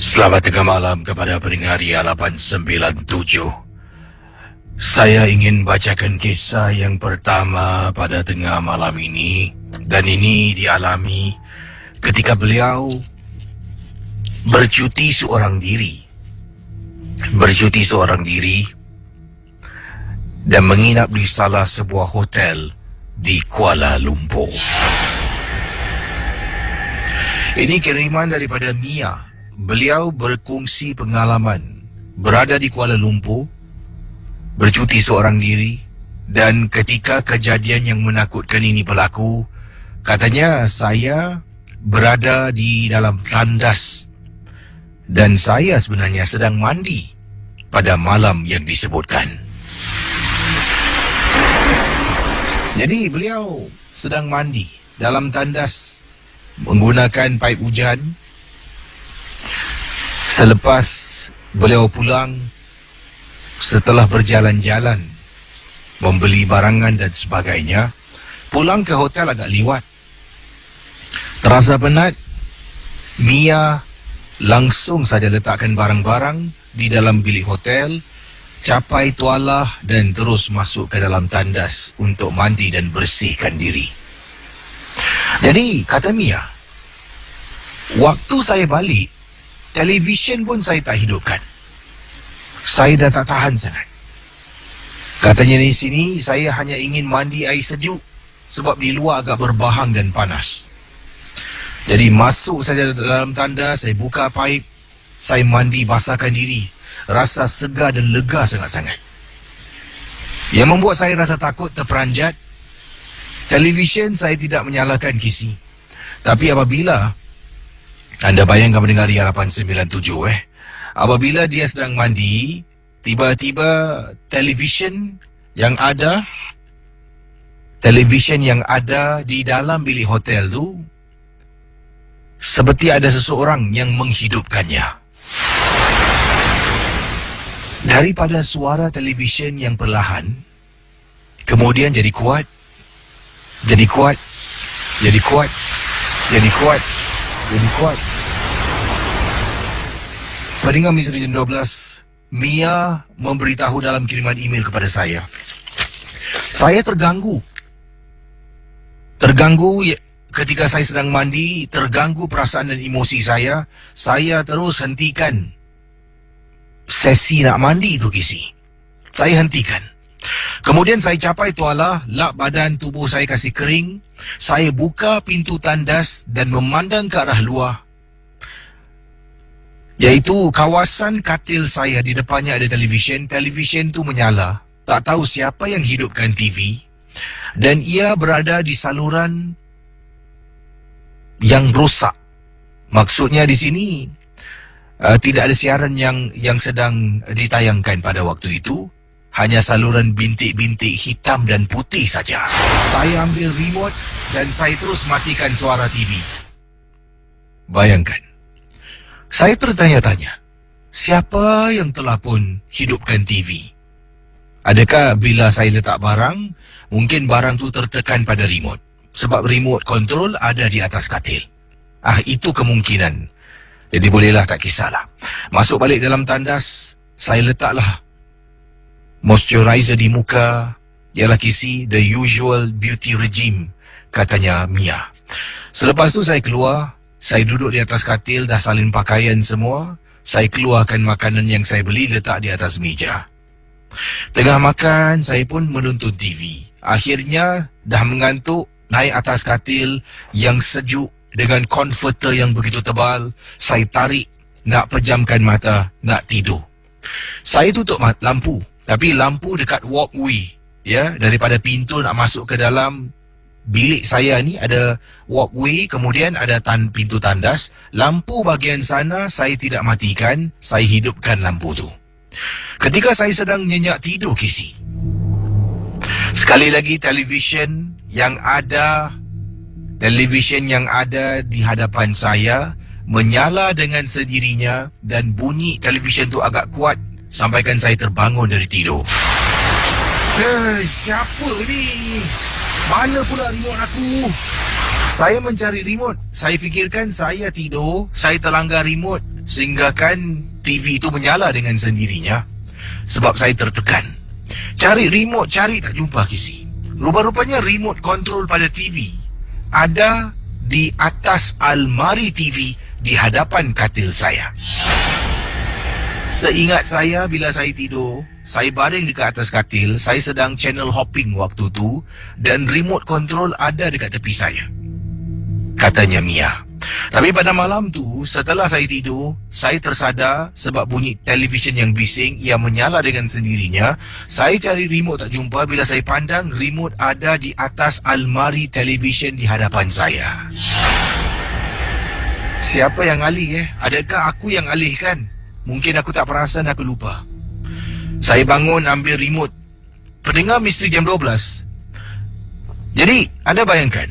Selamat tengah malam kepada pendengar Ria 897. Saya ingin bacakan kisah yang pertama pada tengah malam ini, dan ini dialami ketika beliau bercuti seorang diri. Dan menginap di salah sebuah hotel di Kuala Lumpur. Ini kiriman daripada Mia. Beliau berkongsi pengalaman berada di Kuala Lumpur, bercuti seorang diri, dan ketika kejadian yang menakutkan ini berlaku, katanya saya berada di dalam tandas dan saya sebenarnya sedang mandi pada malam yang disebutkan. Jadi beliau sedang mandi dalam tandas menggunakan paip hujan. Selepas beliau pulang setelah berjalan-jalan, membeli barangan dan sebagainya, pulang ke hotel agak liwat. Terasa penat, Mia langsung saja letakkan barang-barang di dalam bilik hotel, capai tualah dan terus masuk ke dalam tandas untuk mandi dan bersihkan diri. Jadi, kata Mia, waktu saya balik, televisyen pun saya tak hidupkan. Saya dah tak tahan sangat. Katanya di sini, saya hanya ingin mandi air sejuk sebab di luar agak berbahang dan panas. Jadi masuk saja dalam tandas, saya buka paip, saya mandi basahkan diri. Rasa segar dan lega sangat-sangat. Yang membuat saya rasa takut terperanjat, televisyen saya tidak menyalakan kisi. Tapi apabila anda bayangkan mendengar Ria 897 apabila dia sedang mandi, tiba-tiba televisyen yang ada di dalam bilik hotel tu seperti ada seseorang yang menghidupkannya. Daripada suara televisyen yang perlahan, kemudian jadi kuat, jadi kuat, jadi kuat, jadi kuat, jadi kuat. Pendengar Misteri Jam 12, Mia memberitahu dalam kiriman email kepada saya. Saya terganggu ketika saya sedang mandi, terganggu perasaan dan emosi saya. Saya terus hentikan sesi nak mandi itu kisi. Saya hentikan. Kemudian saya capai tualah, lap badan tubuh saya kasih kering. Saya buka pintu tandas dan memandang ke arah luar, iaitu kawasan katil saya. Di depannya ada televisyen. Televisyen tu menyala. Tak tahu siapa yang hidupkan TV. Dan ia berada di saluran yang rosak. Maksudnya di sini tidak ada siaran yang sedang ditayangkan pada waktu itu. Hanya saluran bintik-bintik hitam dan putih saja. Saya ambil remote dan saya terus matikan suara TV. Bayangkan. Saya tertanya-tanya, siapa yang telah pun hidupkan TV? Adakah bila saya letak barang, mungkin barang tu tertekan pada remote? Sebab remote control ada di atas katil. Itu kemungkinan. Jadi bolehlah, tak kisahlah. Masuk balik dalam tandas, saya letaklah moisturizer di muka. Ialah kisi the usual beauty regime, katanya Mia. Selepas tu saya keluar. Saya duduk di atas katil, dah salin pakaian semua. Saya keluarkan makanan yang saya beli, letak di atas meja. Tengah makan, saya pun menonton TV. Akhirnya, dah mengantuk, naik atas katil yang sejuk dengan comforter yang begitu tebal. Saya tarik, nak pejamkan mata, nak tidur. Saya tutup lampu, tapi lampu dekat walkway. Daripada pintu nak masuk ke dalam bilik saya ni ada walkway, kemudian ada pintu tandas. Lampu bahagian sana saya tidak matikan, saya hidupkan lampu tu. Ketika saya sedang nyenyak tidur kisi, sekali lagi televisyen yang ada di hadapan saya menyala dengan sendirinya dan bunyi televisyen tu agak kuat sampaikan saya terbangun dari tidur. Siapa ni? Mana pula remote aku? Saya mencari remote. Saya fikirkan saya tidur, saya terlanggar remote. sehinggakan TV itu menyala dengan sendirinya. Sebab saya tertekan. Cari remote, cari tak jumpa Casey. Rupa-rupanya remote control pada TV ada di atas almari TV di hadapan katil saya. Seingat saya, bila saya tidur, saya baring dekat atas katil, saya sedang channel hopping waktu tu, dan remote control ada dekat tepi saya. Katanya Mia. Tapi pada malam tu, setelah saya tidur, saya tersadar sebab bunyi televisyen yang bising, ia menyala dengan sendirinya. Saya cari remote tak jumpa. Bila saya pandang, remote ada di atas almari televisyen di hadapan saya. Siapa yang alih Adakah aku yang alihkan? Mungkin aku tak perasan, aku lupa. Saya bangun ambil remote. Pendengar Misteri Jam 12. Jadi, anda bayangkan,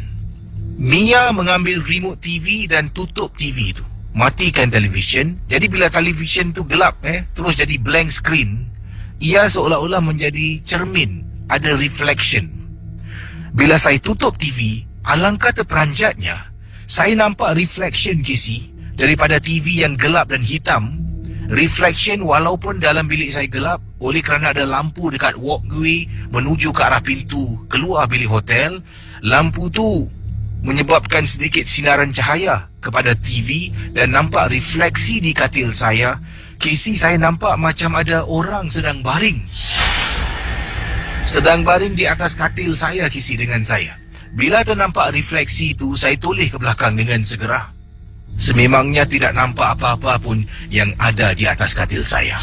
Mia mengambil remote TV dan tutup TV itu. Matikan televisyen. Jadi bila televisyen tu gelap terus jadi blank screen, ia seolah-olah menjadi cermin, ada reflection. Bila saya tutup TV, alangkah terperanjatnya, saya nampak reflection Casey daripada TV yang gelap dan hitam. Reflection walaupun dalam bilik saya gelap, oleh kerana ada lampu dekat walkway menuju ke arah pintu keluar bilik hotel, lampu tu menyebabkan sedikit sinaran cahaya kepada TV dan nampak refleksi di katil saya. Casey, saya nampak macam ada orang sedang baring. Sedang baring di atas katil saya, Casey, dengan saya. Bila ternampak refleksi itu, saya toleh ke belakang dengan segera. Sememangnya tidak nampak apa-apa pun yang ada di atas katil saya.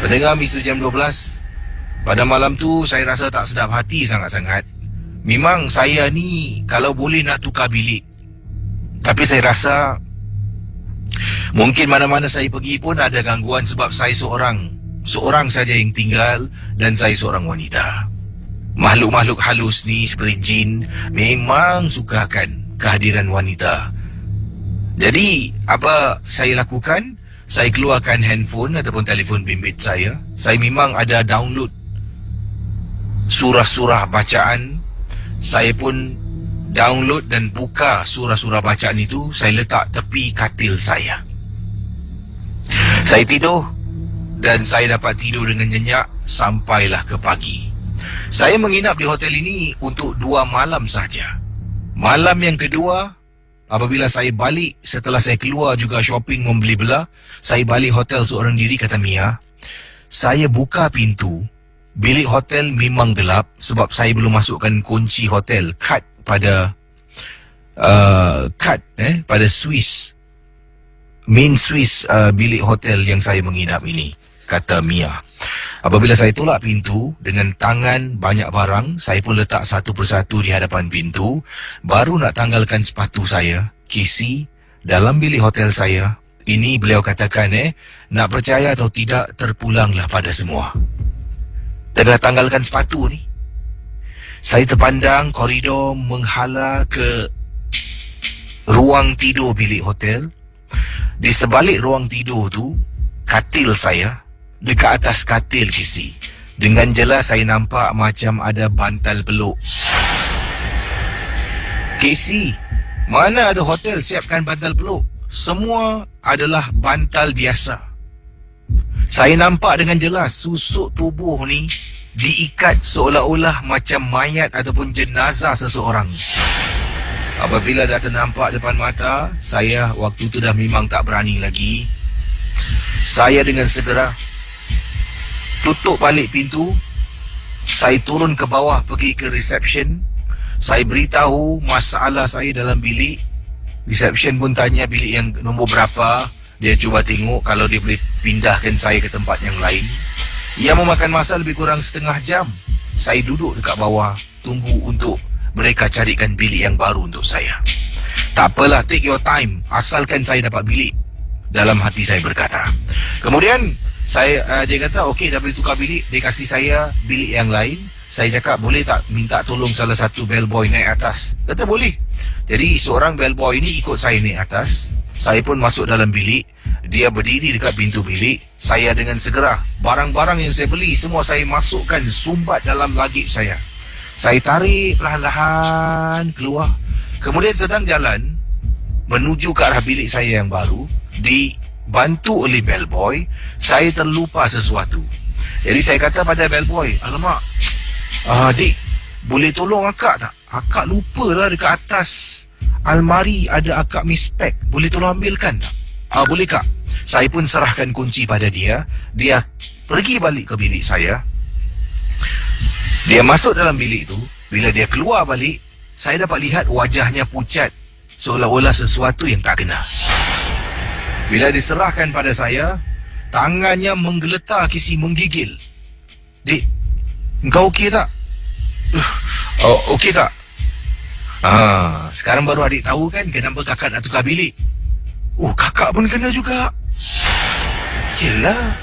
Pendengar Misteri Jam 12, pada malam tu saya rasa tak sedap hati sangat-sangat. Memang saya ni kalau boleh nak tukar bilik. Tapi saya rasa mungkin mana-mana saya pergi pun ada gangguan sebab saya seorang saja yang tinggal dan saya seorang wanita. Makhluk-makhluk halus ni seperti jin memang sukakan kehadiran wanita. Jadi, apa saya lakukan? Saya keluarkan handphone ataupun telefon bimbit saya. Saya memang ada download surah-surah bacaan. Saya pun download dan buka surah-surah bacaan itu. Saya letak tepi katil saya. Saya tidur dan saya dapat tidur dengan nyenyak sampailah ke pagi. Saya menginap di hotel ini untuk 2 malam saja. Malam yang kedua, apabila saya balik setelah saya keluar juga shopping membeli belah, saya balik hotel seorang diri, kata Mia. Saya buka pintu. Bilik hotel memang gelap sebab saya belum masukkan kunci hotel, kad pada pada Swiss, main Swiss bilik hotel yang saya menginap ini, kata Mia. Apabila saya tolak pintu dengan tangan banyak barang, saya pun letak satu persatu di hadapan pintu. Baru nak tanggalkan sepatu saya, Casey, dalam bilik hotel saya, ini beliau katakan nak percaya atau tidak, terpulanglah pada semua. Tengah tanggalkan sepatu ni, saya terpandang koridor menghala ke ruang tidur bilik hotel. Di sebalik ruang tidur tu, katil saya. Dekat atas katil, Casey, dengan jelas saya nampak macam ada bantal peluk. Casey, mana ada hotel siapkan bantal peluk? Semua adalah bantal biasa. Saya nampak dengan jelas susuk tubuh ni diikat seolah-olah macam mayat ataupun jenazah seseorang. Apabila dah ternampak depan mata, saya waktu tu dah memang tak berani lagi. Saya dengan segera tutup balik pintu. Saya turun ke bawah pergi ke reception. Saya beritahu masalah saya dalam bilik. Reception pun tanya bilik yang nombor berapa. Dia cuba tengok kalau dia boleh pindahkan saya ke tempat yang lain. Ia memakan masa lebih kurang setengah jam. Saya duduk dekat bawah, tunggu untuk mereka carikan bilik yang baru untuk saya. Tak apalah, take your time, asalkan saya dapat bilik, dalam hati saya berkata. Kemudian dia kata okey, dah boleh tukar bilik. Dia kasih saya bilik yang lain. Saya cakap boleh tak minta tolong salah satu bellboy naik atas. Kata boleh. Jadi seorang bellboy ini ikut saya naik atas. Saya pun masuk dalam bilik. Dia berdiri dekat pintu bilik. Saya dengan segera, barang-barang yang saya beli semua saya masukkan sumbat dalam luggage saya. Saya tarik perlahan-lahan keluar. Kemudian sedang jalan menuju ke arah bilik saya yang baru, dibantu oleh bellboy, saya terlupa sesuatu. Jadi saya kata pada bellboy, alamak, Dik, boleh tolong akak tak? Akak lupa lah dekat atas almari ada akak mispek. Boleh tolong ambilkan tak? Boleh kak. Saya pun serahkan kunci pada dia. Dia pergi balik ke bilik saya. Dia masuk dalam bilik itu. Bila dia keluar balik, saya dapat lihat wajahnya pucat, seolah-olah sesuatu yang tak kena. Bila diserahkan pada saya, tangannya menggeletar kisi menggigil. Dik, engkau okey tak? Okey kak. Sekarang baru adik tahu kan kenapa kakak nak tukar bilik. Kakak pun kena juga. Yelah,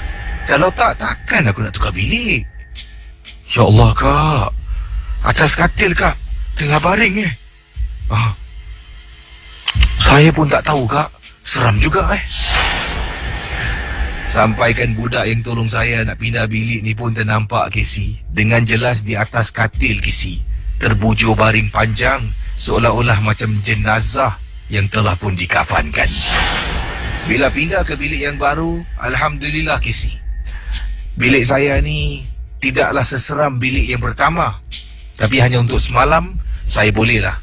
kalau tak, takkan aku nak tukar bilik. Ya Allah kak, atas katil kak, tengah baring Saya pun tak tahu kak, seram juga Sampaikan budak yang tolong saya nak pindah bilik ni pun ternampak Casey. Dengan jelas di atas katil Casey, terbujur baring panjang, seolah-olah macam jenazah yang telah pun dikafankan. Bila pindah ke bilik yang baru, alhamdulillah Casey, bilik saya ni tidaklah seseram bilik yang pertama. Tapi hanya untuk semalam, saya bolehlah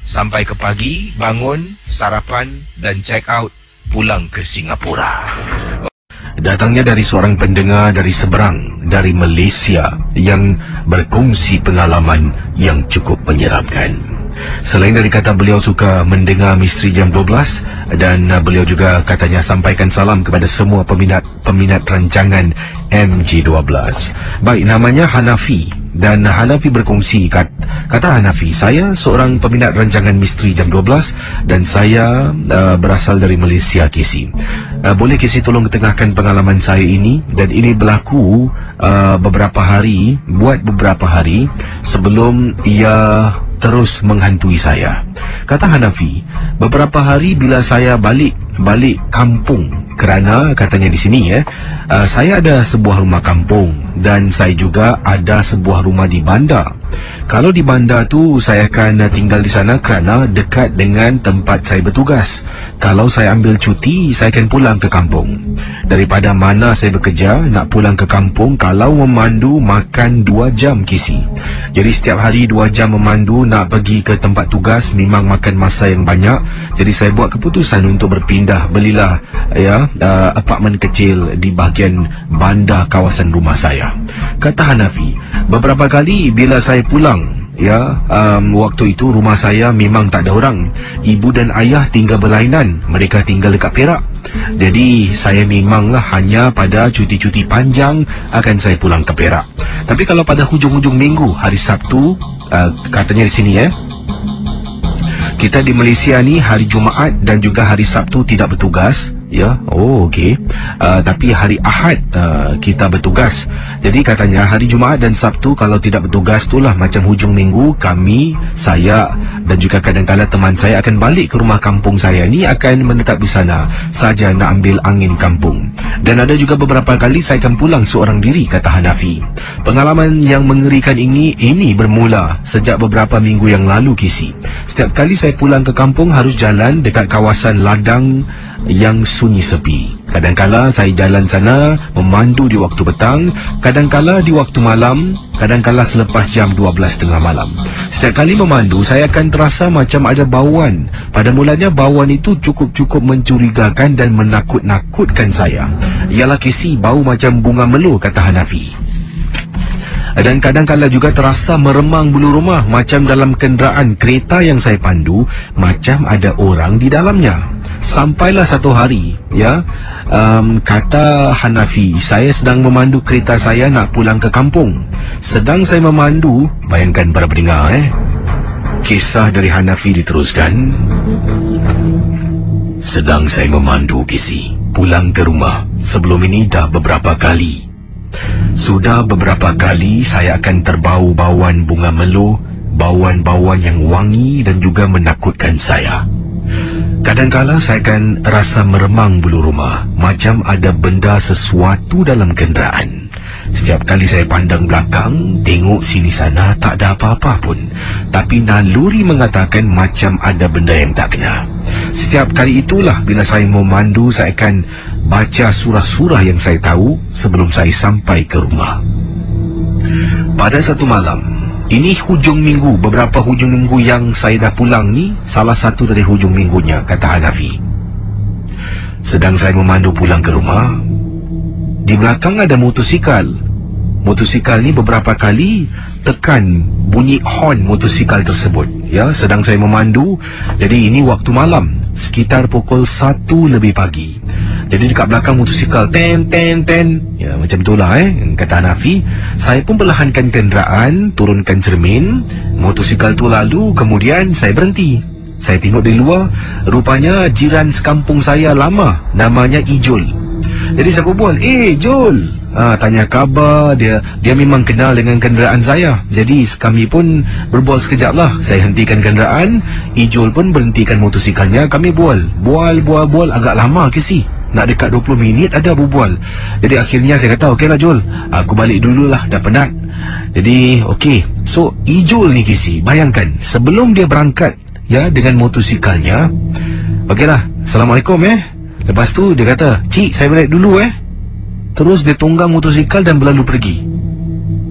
sampai ke pagi, bangun, sarapan dan check out pulang ke Singapura. Datangnya dari seorang pendengar dari seberang, dari Malaysia, yang berkongsi pengalaman yang cukup menyeramkan. Selain dari kata beliau suka mendengar Misteri Jam 12, dan beliau juga katanya sampaikan salam kepada semua peminat rancangan MG12. Baik, namanya Hanafi, dan Hanafi berkongsi, kata Hanafi, saya seorang peminat rancangan Misteri Jam 12 dan saya berasal dari Malaysia, Casey. Boleh Casey tolong ketengahkan pengalaman saya ini? Dan ini berlaku beberapa hari sebelum ia terus menghantui saya. Kata Hanafi, beberapa hari bila saya balik kampung, kerana katanya di sini saya ada sebuah rumah kampung dan saya juga ada sebuah rumah di bandar. Kalau di bandar tu saya akan tinggal di sana kerana dekat dengan tempat saya bertugas. Kalau saya ambil cuti, saya akan pulang ke kampung. Daripada mana saya bekerja, nak pulang ke kampung kalau memandu makan 2 jam Casey. Jadi setiap hari 2 jam memandu nak pergi ke tempat tugas memang makan masa yang banyak. Jadi saya buat keputusan untuk berpindah, belilah apartmen kecil di bahagian bandar kawasan rumah saya. Kata Hanafi, beberapa kali bila saya pulang, waktu itu rumah saya memang tak ada orang. Ibu dan ayah tinggal berlainan, mereka tinggal dekat Perak. Jadi saya memanglah hanya pada cuti-cuti panjang akan saya pulang ke Perak. Tapi kalau pada hujung-hujung minggu, hari Sabtu, katanya di sini kita di Malaysia ni hari Jumaat dan juga hari Sabtu tidak bertugas. Okey. Tapi hari Ahad kita bertugas. Jadi katanya hari Jumaat dan Sabtu kalau tidak bertugas itulah macam hujung minggu, saya dan juga kadang-kadang teman saya akan balik ke rumah kampung saya ni, akan menetap di sana saja nak ambil angin kampung. Dan ada juga beberapa kali saya akan pulang seorang diri, kata Hanafi. Pengalaman yang mengerikan ini bermula sejak beberapa minggu yang lalu, Casey. Setiap kali saya pulang ke kampung harus jalan dekat kawasan ladang yang sunyi sepi. Kadang-kala saya jalan sana memandu di waktu petang, kadang-kala di waktu malam, kadang-kala selepas jam 12 tengah malam. Setiap kali memandu saya akan terasa macam ada bauan. Pada mulanya bauan itu cukup mencurigakan dan menakut-nakutkan saya. Ialah Casey, bau macam bunga melo, kata Hanafi. Dan kadang-kala juga terasa meremang bulu rumah, macam dalam kenderaan kereta yang saya pandu, macam ada orang di dalamnya. Sampailah satu hari, kata Hanafi, saya sedang memandu kereta saya nak pulang ke kampung. Sedang saya memandu, bayangkan para pendengar, kisah dari Hanafi diteruskan. Sedang saya memandu, Casey, pulang ke rumah. Sebelum ini dah beberapa kali. Sudah beberapa kali saya akan terbau bauan bunga melo, bauan-bauan yang wangi dan juga menakutkan saya. Kadang-kala saya akan rasa meremang bulu rumah, macam ada benda sesuatu dalam kenderaan. Setiap kali saya pandang belakang, tengok sini sana, tak ada apa-apa pun. Tapi naluri mengatakan macam ada benda yang tak kena. Setiap kali itulah bila saya memandu, saya akan baca surah-surah yang saya tahu sebelum saya sampai ke rumah. Pada satu malam, ini hujung minggu, beberapa hujung minggu yang saya dah pulang ni, salah satu dari hujung minggunya, kata Hanafi. Sedang saya memandu pulang ke rumah, di belakang ada motosikal. Motosikal ni beberapa kali tekan bunyi horn motosikal tersebut. Ya, sedang saya memandu, jadi ini waktu malam, sekitar pukul 1 lebih pagi. Jadi dekat belakang motosikal, ten. Ya, macam itulah kata Hanafi. Saya pun perlahankan kenderaan, turunkan cermin. Motosikal tu lalu, kemudian saya berhenti. Saya tengok dari luar, rupanya jiran sekampung saya lama, namanya Ijul. Jadi saya berbual, Jul, tanya khabar. Dia memang kenal dengan kenderaan saya. Jadi kami pun berbual sekejap lah. Saya hentikan kenderaan, Ijul pun berhentikan motosikalnya. Kami bual agak lama ke si. Nak dekat 20 minit ada berbual. Jadi akhirnya saya kata, okey lah Jul, aku balik dululah, dah penat. Jadi okey. So Ijul ni kisi, bayangkan sebelum dia berangkat ya dengan motosikalnya, okeylah, Assalamualaikum Lepas tu dia kata, cik saya balik dulu Terus dia tunggang motosikal dan berlalu pergi.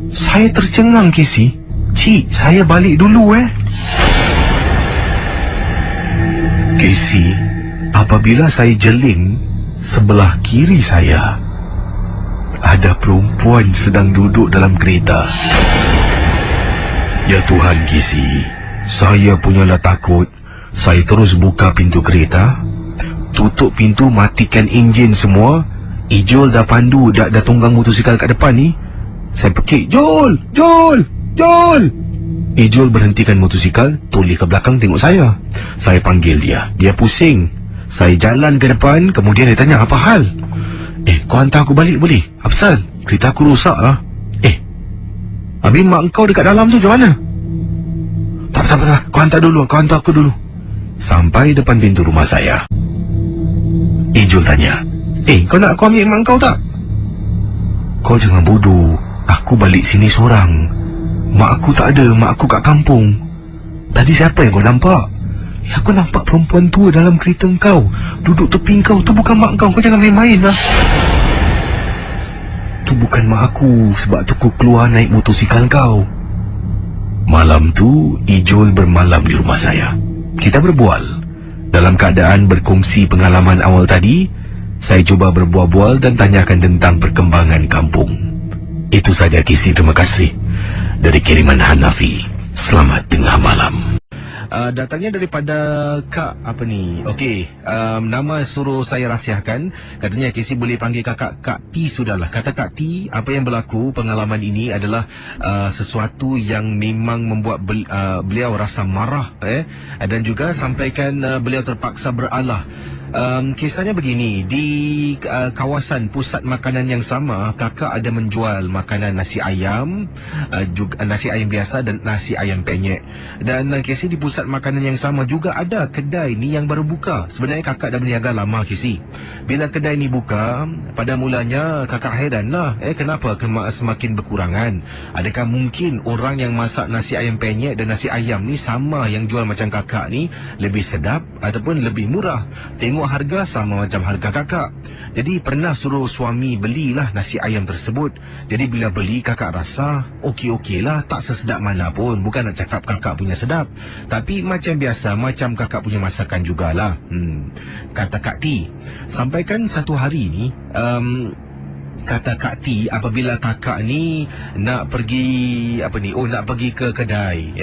Saya tercengang kisi, cik saya balik dulu Kisi, apabila saya jeling, sebelah kiri saya ada perempuan sedang duduk dalam kereta. Ya Tuhan kisi, saya punyalah takut. Saya terus buka pintu kereta, tutup pintu, matikan enjin semua. Ijul dah pandu, dah tunggang motosikal kat depan ni. Saya pekik, Jul. Ijul berhentikan motosikal, toleh ke belakang tengok saya. Saya panggil dia, dia pusing. Saya jalan ke depan, kemudian dia tanya, apa hal? Kau hantar aku balik boleh? Apa pasal? Kereta aku rosak lah. Habis mak kau dekat dalam tu macam mana? Tak, kau hantar aku dulu. Sampai depan pintu rumah saya, Ijul tanya, kau nak aku ambil mak kau tak? Kau jangan bodoh, aku balik sini seorang. Mak aku tak ada, mak aku kat kampung. Tadi siapa yang kau nampak? Aku nampak perempuan tua dalam kereta kau, duduk tepi kau. Tu bukan mak kau jangan main-main lah. Tu bukan mak aku, sebab tu aku keluar naik motosikal kau. Malam tu Ijul bermalam di rumah saya. Kita berbual. Dalam keadaan berkongsi pengalaman awal tadi, saya cuba berbual-bual dan tanyakan tentang perkembangan kampung. Itu saja kisi, terima kasih. Dari kiriman Hanafi. Selamat tengah malam. Datangnya daripada Kak apa ni? Okey, nama suruh saya rahsiakan. Katanya Casey boleh panggil kakak Kak T sudahlah. Kata Kak T, apa yang berlaku pengalaman ini adalah sesuatu yang memang membuat beliau rasa marah dan juga sampaikan beliau terpaksa beralah. Kisahnya begini, di kawasan pusat makanan yang sama, kakak ada menjual makanan nasi ayam, juga nasi ayam biasa dan nasi ayam penyet. Dan Casey di pusat makanan yang sama juga ada kedai ni yang baru buka. Sebenarnya kakak dah berniaga lama Casey. Bila kedai ni buka, pada mulanya kakak heran lah, kenapa semakin berkurangan? Adakah mungkin orang yang masak nasi ayam penyet dan nasi ayam ni sama yang jual macam kakak ni, lebih sedap ataupun lebih murah? Tengok harga sama macam harga kakak. Jadi pernah suruh suami belilah nasi ayam tersebut. Jadi bila beli, kakak rasa okey lah, tak sesedap mana pun. Bukan nak cakap kakak punya sedap, tapi macam biasa, macam kakak punya masakan jugalah. Kata Kak T, sampaikan satu hari ni, kata Kak T, apabila kakak ni nak pergi nak pergi ke kedai,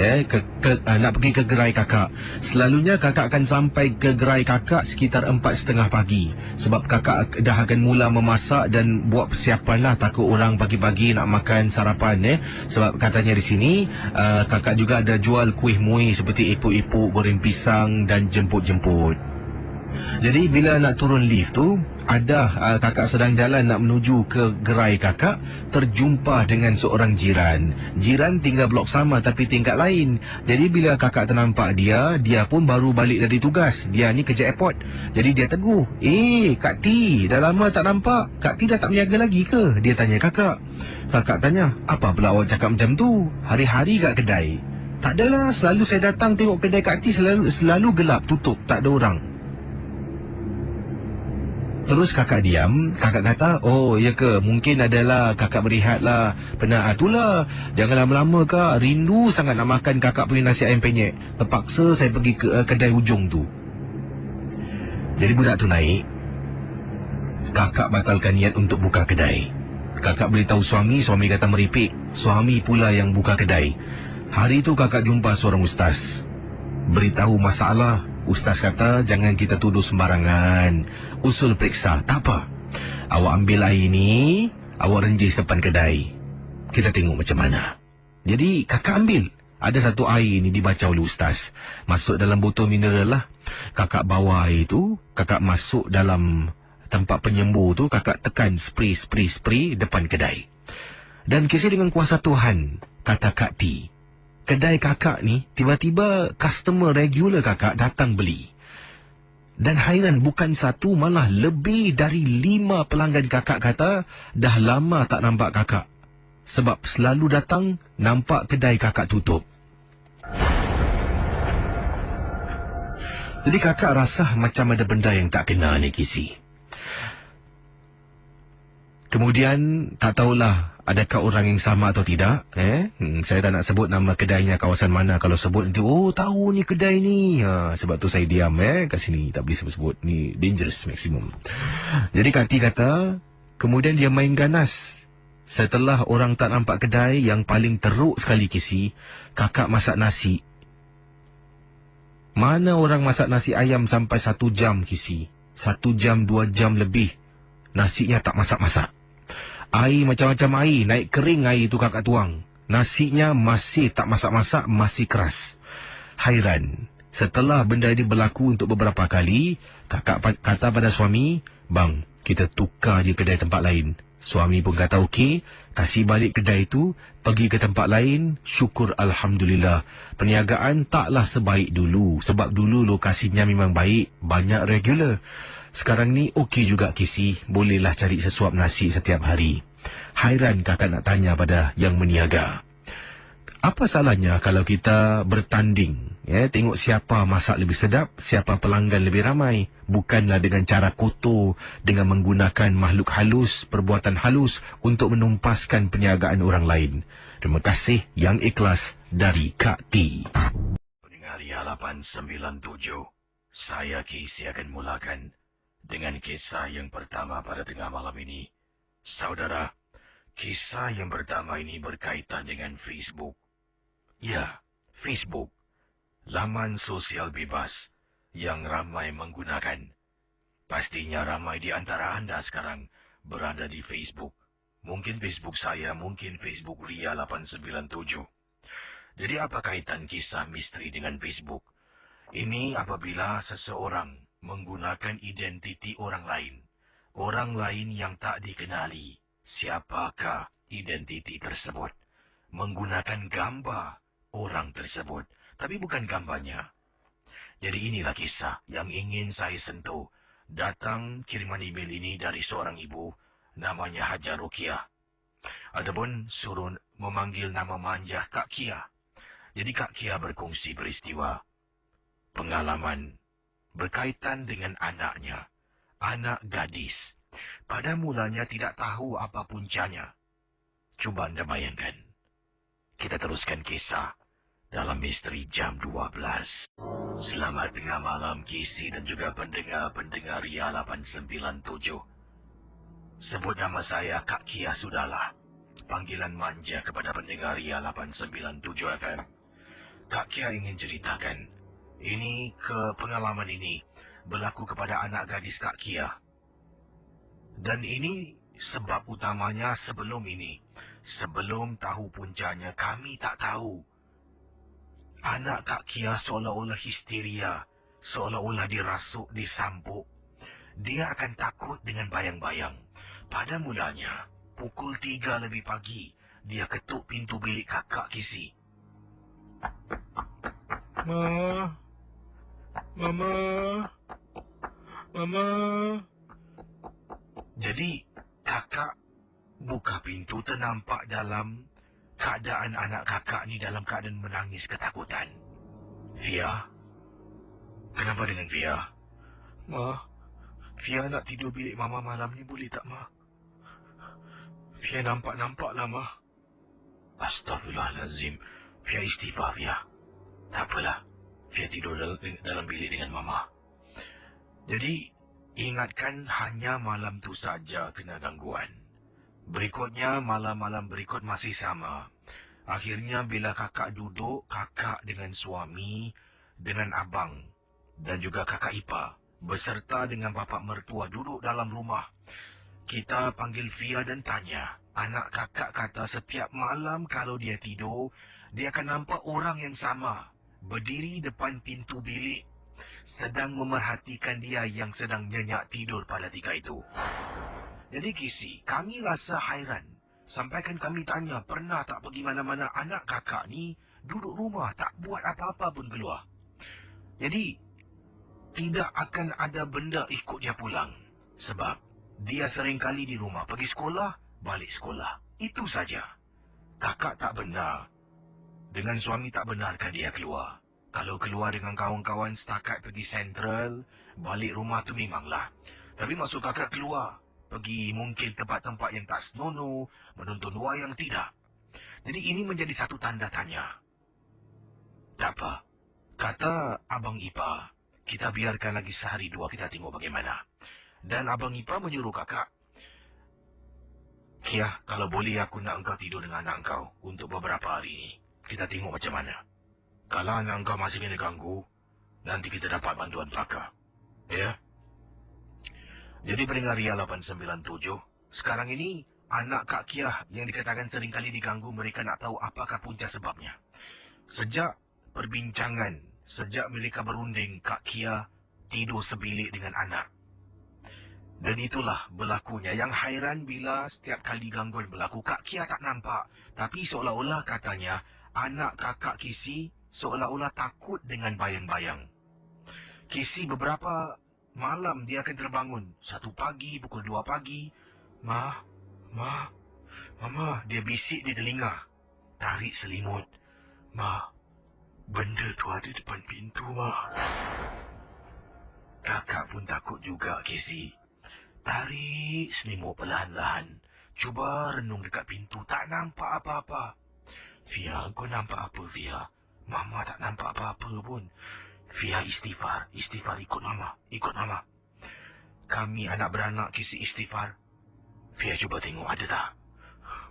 nak pergi ke gerai kakak. Selalunya kakak akan sampai ke gerai kakak sekitar 4:30 pagi. Sebab kakak dah akan mula memasak dan buat persiapan lah, takut orang pagi-pagi nak makan sarapan. Sebab katanya di sini kakak juga ada jual kuih muih seperti epok-epok, goreng pisang dan jemput-jemput. Jadi bila nak turun lift tu, ada kakak sedang jalan nak menuju ke gerai kakak, terjumpa dengan seorang jiran. Jiran tinggal blok sama tapi tingkat lain. Jadi bila kakak ternampak dia pun baru balik dari tugas. Dia ni kerja airport. Jadi dia teguh, Kak T, dah lama tak nampak. Kak T dah tak berniaga lagi ke? Dia tanya kakak. Kakak tanya, apa pula awak cakap macam tu? Hari-hari kat kedai? Tak adalah, selalu saya datang tengok kedai Kak T selalu gelap, tutup, tak ada orang. Terus kakak diam. Kakak kata, oh ya ke, mungkin adalah kakak berehat lah, penat. Itulah, jangan lama-lama kak, rindu sangat nak makan kakak punya nasi ayam penyet. Terpaksa saya pergi ke kedai hujung tu. Jadi budak tu naik. Kakak batalkan niat untuk buka kedai. Kakak beritahu suami kata meripik. Suami pula yang buka kedai. Hari tu kakak jumpa seorang ustaz. Beritahu masalah. Ustaz kata, jangan kita tuduh sembarangan. Usul periksa, tak apa. Awak ambil air ni, awak renjis depan kedai. Kita tengok macam mana. Jadi kakak ambil. Ada satu air ni dibaca oleh ustaz. Masuk dalam botol mineral lah. Kakak bawa air tu, kakak masuk dalam tempat penyembuh tu, kakak tekan spray depan kedai. Dan kisah dengan kuasa Tuhan, kata Kak T, kedai kakak ni, tiba-tiba customer regular kakak datang beli. Dan hairan, bukan satu, malah lebih dari 5 pelanggan kakak kata, dah lama tak nampak kakak. Sebab selalu datang, nampak kedai kakak tutup. Jadi kakak rasa macam ada benda yang tak kena ni Kisi. Kemudian, tak tahulah adakah orang yang sama atau tidak. Saya tak nak sebut nama kedainya kawasan mana. Kalau sebut nanti, oh tahu ni kedai ni. Sebab tu saya diam kat sini. Tak boleh sebut-sebut. Ni dangerous maximum. Jadi Kak T kata, kemudian dia main ganas. Setelah orang tak nampak kedai, yang paling teruk sekali Kisi, kakak masak nasi. Mana orang masak nasi ayam sampai 1 jam Kisi. 1 jam, 2 jam lebih. Nasinya tak masak-masak. Air macam-macam air, naik kering air tu kakak tuang. Nasinya masih tak masak-masak, masih keras. Hairan. Setelah benda ini berlaku untuk beberapa kali, kakak kata pada suami, bang, kita tukar je kedai tempat lain. Suami pun kata okey, kasih balik kedai tu, pergi ke tempat lain. Syukur Alhamdulillah, perniagaan taklah sebaik dulu. Sebab dulu lokasinya memang baik, banyak regular. Sekarang ni okey juga Kisi, bolehlah cari sesuap nasi setiap hari. Hairan kakak nak tanya pada yang meniaga. Apa salahnya kalau kita bertanding, tengok siapa masak lebih sedap, siapa pelanggan lebih ramai. Bukanlah dengan cara kotor, dengan menggunakan makhluk halus, perbuatan halus untuk menumpaskan perniagaan orang lain. Terima kasih yang ikhlas dari Kak T. Pendengar Ria 897, saya Kisi akan mulakan dengan kisah yang pertama pada tengah malam ini. Saudara, kisah yang pertama ini berkaitan dengan Facebook. Ya, Facebook. Laman sosial bebas yang ramai menggunakan. Pastinya ramai di antara anda sekarang berada di Facebook. Mungkin Facebook saya, mungkin Facebook Ria 897. Jadi apa kaitan kisah misteri dengan Facebook? Ini apabila seseorang menggunakan identiti orang lain yang tak dikenali. Siapakah identiti tersebut? Menggunakan gambar orang tersebut, tapi bukan gambarnya. Jadi inilah kisah yang ingin saya sentuh. Datang kiriman email ini dari seorang ibu, namanya Hajar Rukiah. Ataupun suruh memanggil nama manja Kak Kia. Jadi Kak Kia berkongsi peristiwa, pengalaman berkaitan dengan anaknya, anak gadis. Pada mulanya tidak tahu apa puncanya. Cuba anda bayangkan. Kita teruskan kisah dalam misteri jam 12. Selamat tengah malam Kisi dan juga pendengar Ria 897. Sebut nama saya Kak Kia sudahlah. Panggilan manja kepada pendengar Ria 897 FM. Kak Kia ingin ceritakan. Pengalaman ini berlaku kepada anak gadis Kak Kia. Dan ini sebab utamanya sebelum tahu puncanya, kami tak tahu. Anak Kak Kia seolah-olah histeria, seolah-olah dirasuk, disampuk. Dia akan takut dengan bayang-bayang. Pada mulanya, pukul 3 lebih pagi, dia ketuk pintu bilik kakak Kisi. Mama. Jadi, kakak buka pintu, ternampak dalam keadaan anak kakak ni dalam keadaan menangis ketakutan. Fia? Kenapa dengan Fia? Fia nak tidur bilik Mama malam ni boleh tak, Ma? Fia nampak-nampak lah, Ma. Astaghfirullahalazim. Fia istighfar, Fia. Tak apalah. Fia tidur dalam bilik dengan Mama. Jadi, ingatkan hanya malam tu saja kena gangguan. Berikutnya, malam-malam berikut masih sama. Akhirnya bila kakak duduk, kakak dengan suami, dengan abang dan juga kakak ipar, beserta dengan bapa mertua duduk dalam rumah. Kita panggil Fia dan tanya. Anak kakak kata setiap malam kalau dia tidur, dia akan nampak orang yang sama berdiri depan pintu bilik, sedang memerhatikan dia yang sedang nyenyak tidur pada ketika itu. Jadi Kisi, kami rasa hairan. Sampaikan kami tanya, pernah tak pergi mana-mana anak kakak ni duduk rumah, tak buat apa-apa pun keluar. Jadi, tidak akan ada benda ikut dia pulang. Sebab, dia sering kali di rumah, pergi sekolah, balik sekolah. Itu saja. Kakak tak benar. Dengan suami tak benarkan dia keluar. Kalau keluar dengan kawan-kawan setakat pergi sentral, balik rumah tu memanglah. Tapi maksud kakak keluar, pergi mungkin tempat-tempat yang tak senonoh, menonton wayang, tidak. Jadi ini menjadi satu tanda tanya. Tak apa, kata Abang Ipar, kita biarkan lagi sehari dua kita tengok bagaimana. Dan Abang Ipar menyuruh kakak, Kia, kalau boleh aku nak engkau tidur dengan anak engkau untuk beberapa hari ni. Kita tengok macam mana. Kalau anak engkau masih kena ganggu, nanti kita dapat bantuan pakar. Ya? Jadi pendengar Ria 897, sekarang ini anak Kak Kia yang dikatakan sering kali diganggu, mereka nak tahu apakah punca sebabnya. Sejak perbincangan, sejak mereka berunding, Kak Kia tidur sebilik dengan anak. Dan itulah berlakunya. Yang hairan bila setiap kali gangguan berlaku, Kak Kia tak nampak. Tapi seolah-olah katanya, anak kakak Kisi seolah-olah takut dengan bayang-bayang. Kisi beberapa malam dia akan terbangun. 1 pagi, pukul 2 pagi. Mama, dia bisik di telinga. Tarik selimut. Ma, benda tu ada depan pintu, Ma. Kakak pun takut juga, Kisi. Tarik selimut perlahan-lahan. Cuba renung dekat pintu. Tak nampak apa-apa. Fia, kau nampak apa, Fia? Mama tak nampak apa-apa pun. Fia istighfar. Istighfar, ikut Mama. Ikut Mama. Kami anak beranak Kisi istighfar. Fia cuba tengok ada tak?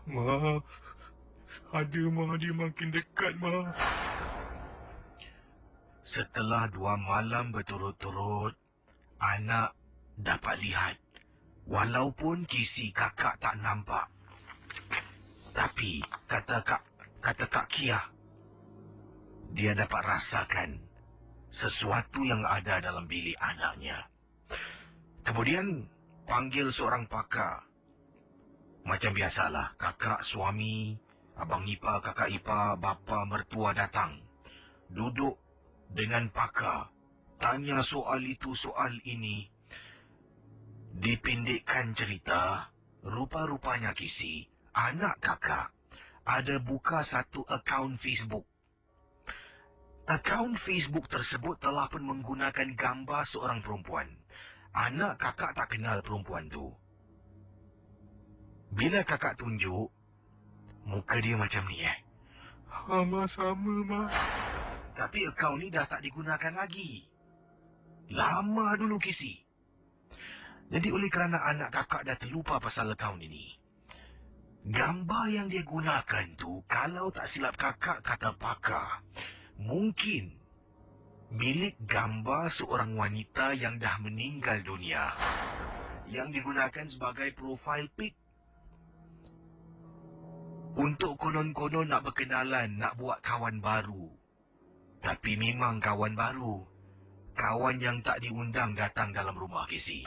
Ma, ada, Ma. Dia makin dekat, Ma. Setelah 2 malam berturut-turut, anak dapat lihat. Walaupun Kisi kakak tak nampak. Tapi, kata Kak Kia, dia dapat rasakan sesuatu yang ada dalam bilik anaknya. Kemudian, panggil seorang pakar. Macam biasalah, kakak, suami, abang ipar, kakak ipar, bapa, mertua datang. Duduk dengan pakar. Tanya soal itu, soal ini. Dipendekkan cerita, rupa-rupanya Kisi, anak kakak, ada buka satu akaun Facebook. Akaun Facebook tersebut telah pun menggunakan gambar seorang perempuan. Anak kakak tak kenal perempuan tu. Bila kakak tunjuk, muka dia macam ni Ma, sama, Ma. Tapi akaun ni dah tak digunakan lagi. Lama dulu Kisi. Jadi oleh kerana anak kakak dah terlupa pasal akaun ini, gambar yang dia gunakan tu, kalau tak silap kakak kata pakar, mungkin milik gambar seorang wanita yang dah meninggal dunia, yang digunakan sebagai profile pic. Untuk konon-konon nak berkenalan, nak buat kawan baru. Tapi memang kawan baru. Kawan yang tak diundang datang dalam rumah Kisi.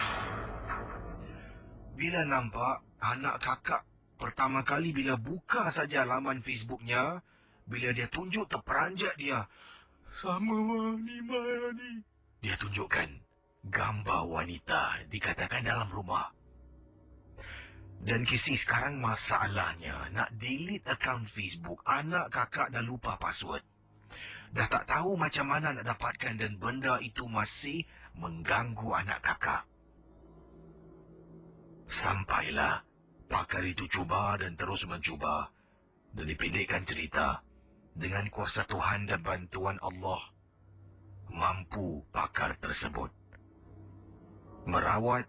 Bila nampak, anak kakak pertama kali bila buka saja laman Facebooknya, bila dia tunjuk, terperanjat dia. Sama, Ma. Ni, Ma, ni. Dia tunjukkan gambar wanita dikatakan dalam rumah. Dan Kisi, sekarang masalahnya nak delete akaun Facebook. Anak kakak dah lupa password. Dah tak tahu macam mana nak dapatkan, dan benda itu masih mengganggu anak kakak. Sampailah pakar itu cuba dan terus mencuba. Dan dipendekkan cerita, dengan kuasa Tuhan dan bantuan Allah, mampu pakar tersebut merawat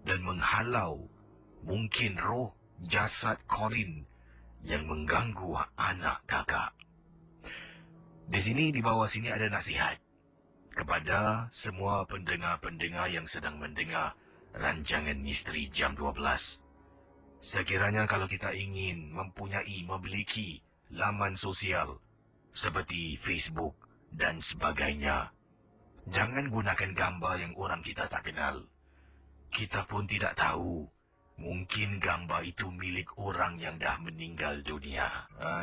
dan menghalau mungkin roh jasad Colin yang mengganggu anak kakak. Di sini, di bawah sini ada nasihat kepada semua pendengar-pendengar yang sedang mendengar rancangan Misteri Jam 12. Sekiranya kalau kita ingin memiliki laman sosial seperti Facebook dan sebagainya, jangan gunakan gambar yang orang kita tak kenal. Kita pun tidak tahu. Mungkin gambar itu milik orang yang dah meninggal dunia.